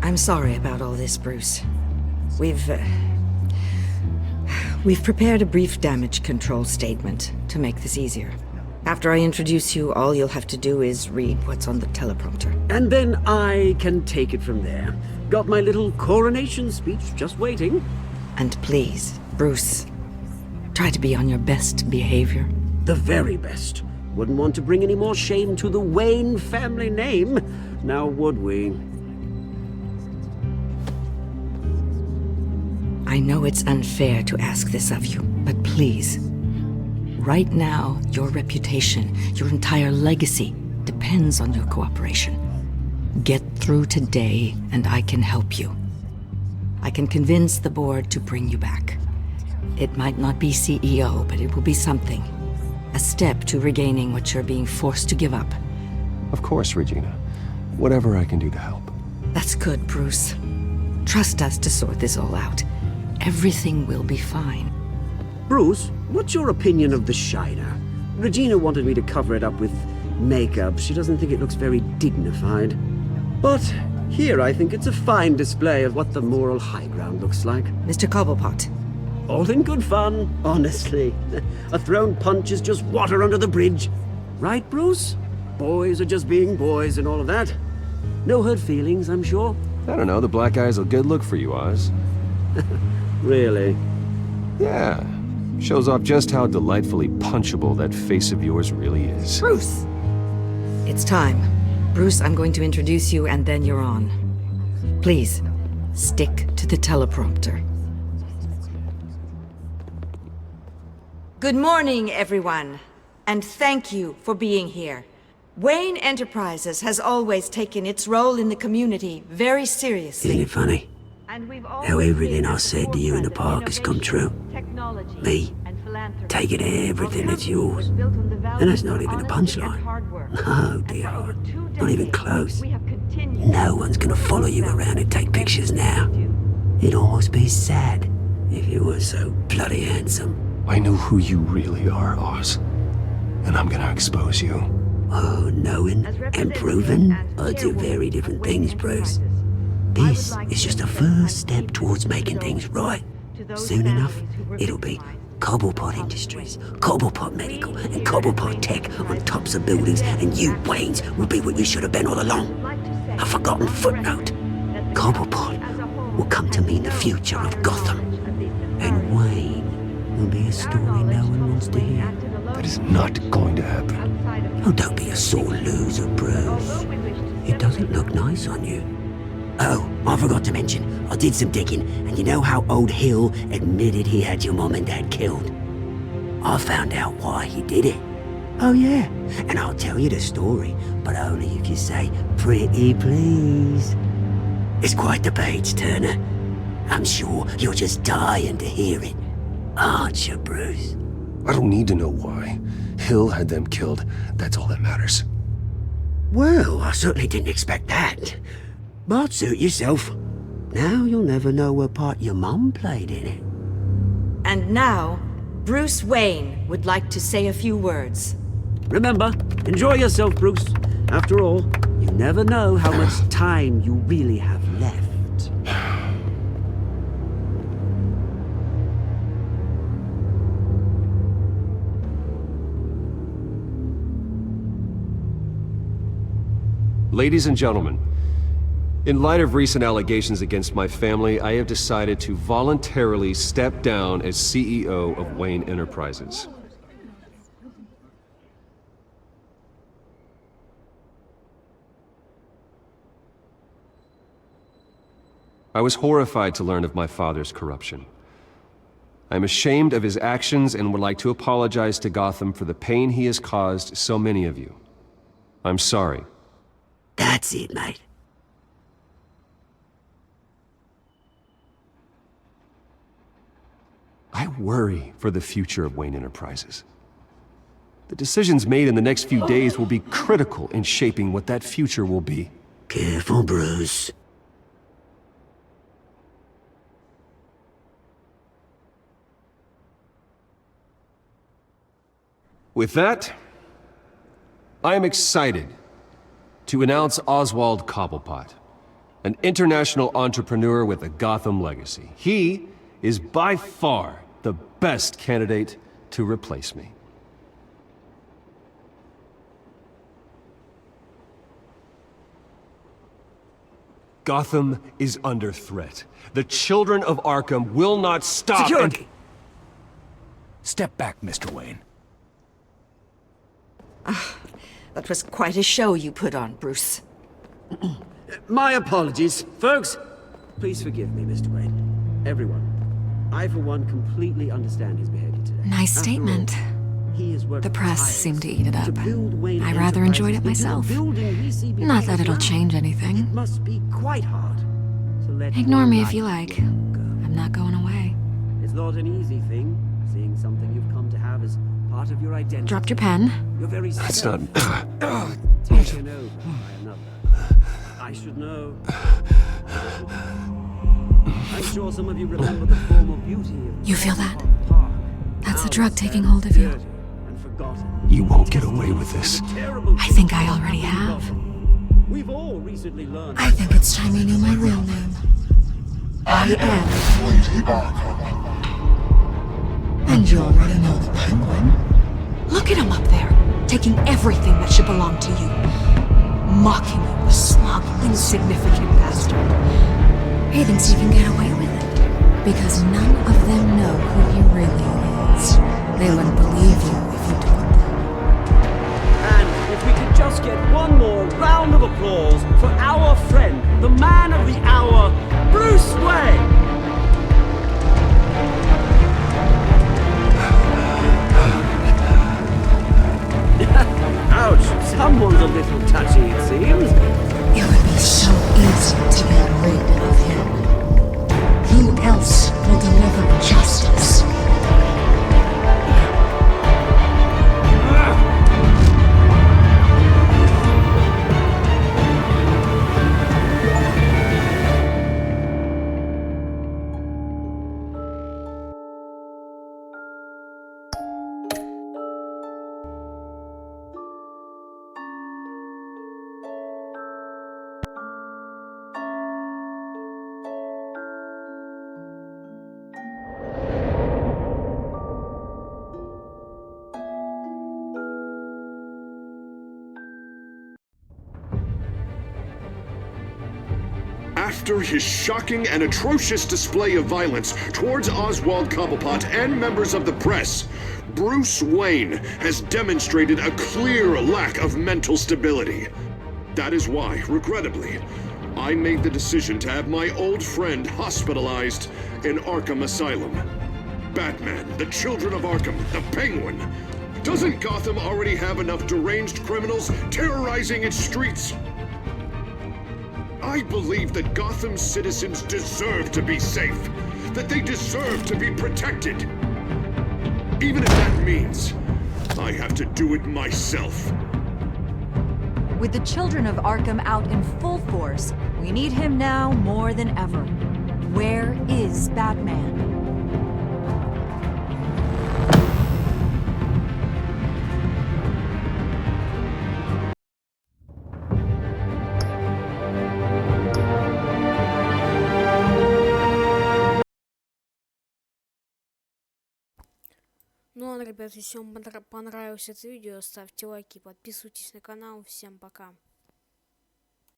I'm sorry about all this, Bruce. We've prepared a brief damage control statement to make this easier. After I introduce you, all you'll have to do is read what's on the teleprompter. And then I can take it from there. Got my little coronation speech just waiting. And please, Bruce, try to be on your best behavior. The very best. Wouldn't want to bring any more shame to the Wayne family name, now would we? I know it's unfair to ask this of you, but please. Right now, your reputation, your entire legacy, depends on your cooperation. Get through today, and I can help you. I can convince the board to bring you back. It might not be CEO, but it will be something. A step to regaining what you're being forced to give up. Of course, Regina. Whatever I can do to help. That's good, Bruce. Trust us to sort this all out. Everything will be fine. Bruce, what's your opinion of the Shiner? Regina wanted me to cover it up with makeup. She doesn't think it looks very dignified. But here I think it's a fine display of what the moral high ground looks like. Mr. Cobblepot. All in good fun, honestly. A thrown punch is just water under the bridge. Right, Bruce? Boys are just being boys and all of that. No hurt feelings, I'm sure. I don't know, the black eye's a good look for you, Oz. Really? Yeah. Shows off just how delightfully punchable that face of yours really is. Bruce! It's time. Bruce, I'm going to introduce you and then you're on. Please, stick to the teleprompter. Good morning, everyone. And thank you for being here. Wayne Enterprises has always taken its role in the community very seriously. Isn't it funny? How everything I said to you in the park has come true. Me, taking everything that's yours. And that's not even a punchline. No, dear heart. Not even close. No one's gonna follow you around and take pictures now. It'd almost be sad if you were so bloody handsome. I know who you really are, Oz. And I'm gonna expose you. Oh, knowing and proving are two very different things, Bruce. This is just a first step towards making things right. Soon enough, it'll be Cobblepot Industries, Cobblepot Medical, and Cobblepot Tech on tops of buildings, and you, Waynes, will be what you should have been all along. A forgotten footnote. Cobblepot will come to mean the future of Gotham. And Wayne will be a story no one wants to hear. That is not going to happen. Oh, don't be a sore loser, Bruce. It doesn't look nice on you. Oh, I forgot to mention, I did some digging, and you know how old Hill admitted he had your mom and dad killed? I found out why he did it. Oh yeah, and I'll tell you the story, but only if you say, pretty please. It's quite the page, Turner. I'm sure you're just dying to hear it. Aren't you, Bruce? I don't need to know why. Hill had them killed. That's all that matters. Well, I certainly didn't expect that. But suit yourself. Now you'll never know what part your mum played in it. And now, Bruce Wayne would like to say a few words. Remember, enjoy yourself, Bruce. After all, you never know how much time you really have left. Ladies and gentlemen, in light of recent allegations against my family, I have decided to voluntarily step down as CEO of Wayne Enterprises. I was horrified to learn of my father's corruption. I am ashamed of his actions and would like to apologize to Gotham for the pain he has caused so many of you. I'm sorry. That's it, mate. I worry for the future of Wayne Enterprises. The decisions made in the next few days will be critical in shaping what that future will be. Careful, Bruce. With that, I am excited to announce Oswald Cobblepot, an international entrepreneur with a Gotham legacy. He is by far the best candidate to replace me. Gotham is under threat. The children of Arkham will not stop. Security! Step back, Mr. Wayne. That was quite a show you put on, Bruce. My apologies. Folks, please forgive me, Mr. Wayne. Everyone. I, for one, completely understand his behavior today. Nice statement. The press seemed to eat it up. I rather enjoyed it myself. Not that it'll change anything. It must be quite hard to let Ignore me if you like. I'm not going away. not an easy thing, seeing something you've come to have as part of your identity. Dropped your pen. You're very That's not... taken over by another. I should know. I'm sure some of you remember the former beauty of... You feel that? That's the drug taking hold of you. You won't get away with this. I think I already have. We've all recently learned... I think it's time you knew my real name. I am... And you already know the Penguin. Look at him up there, taking everything that should belong to you. Mocking you, the smug, insignificant bastard. He thinks he can get away with it, because none of them know who he really is. They wouldn't believe you if you told them. And if we could just get one more round of applause for our friend, the man of the hour, Bruce Wayne! Ouch, someone's a little touchy, it seems. It would be so easy to get rid of him. Who else will deliver justice? After his shocking and atrocious display of violence towards Oswald Cobblepot and members of the press, Bruce Wayne has demonstrated a clear lack of mental stability. That is why, regrettably, I made the decision to have my old friend hospitalized in Arkham Asylum. Batman, the Children of Arkham, the Penguin. Doesn't Gotham already have enough deranged criminals terrorizing its streets? I believe that Gotham's citizens deserve to be safe, that they deserve to be protected. Even if that means I have to do it myself. With the Children of Arkham out in full force, we need him now more than ever. Where is Batman? Ну ладно, ребят, если вам понравилось это видео, ставьте лайки, подписывайтесь на канал. Всем пока.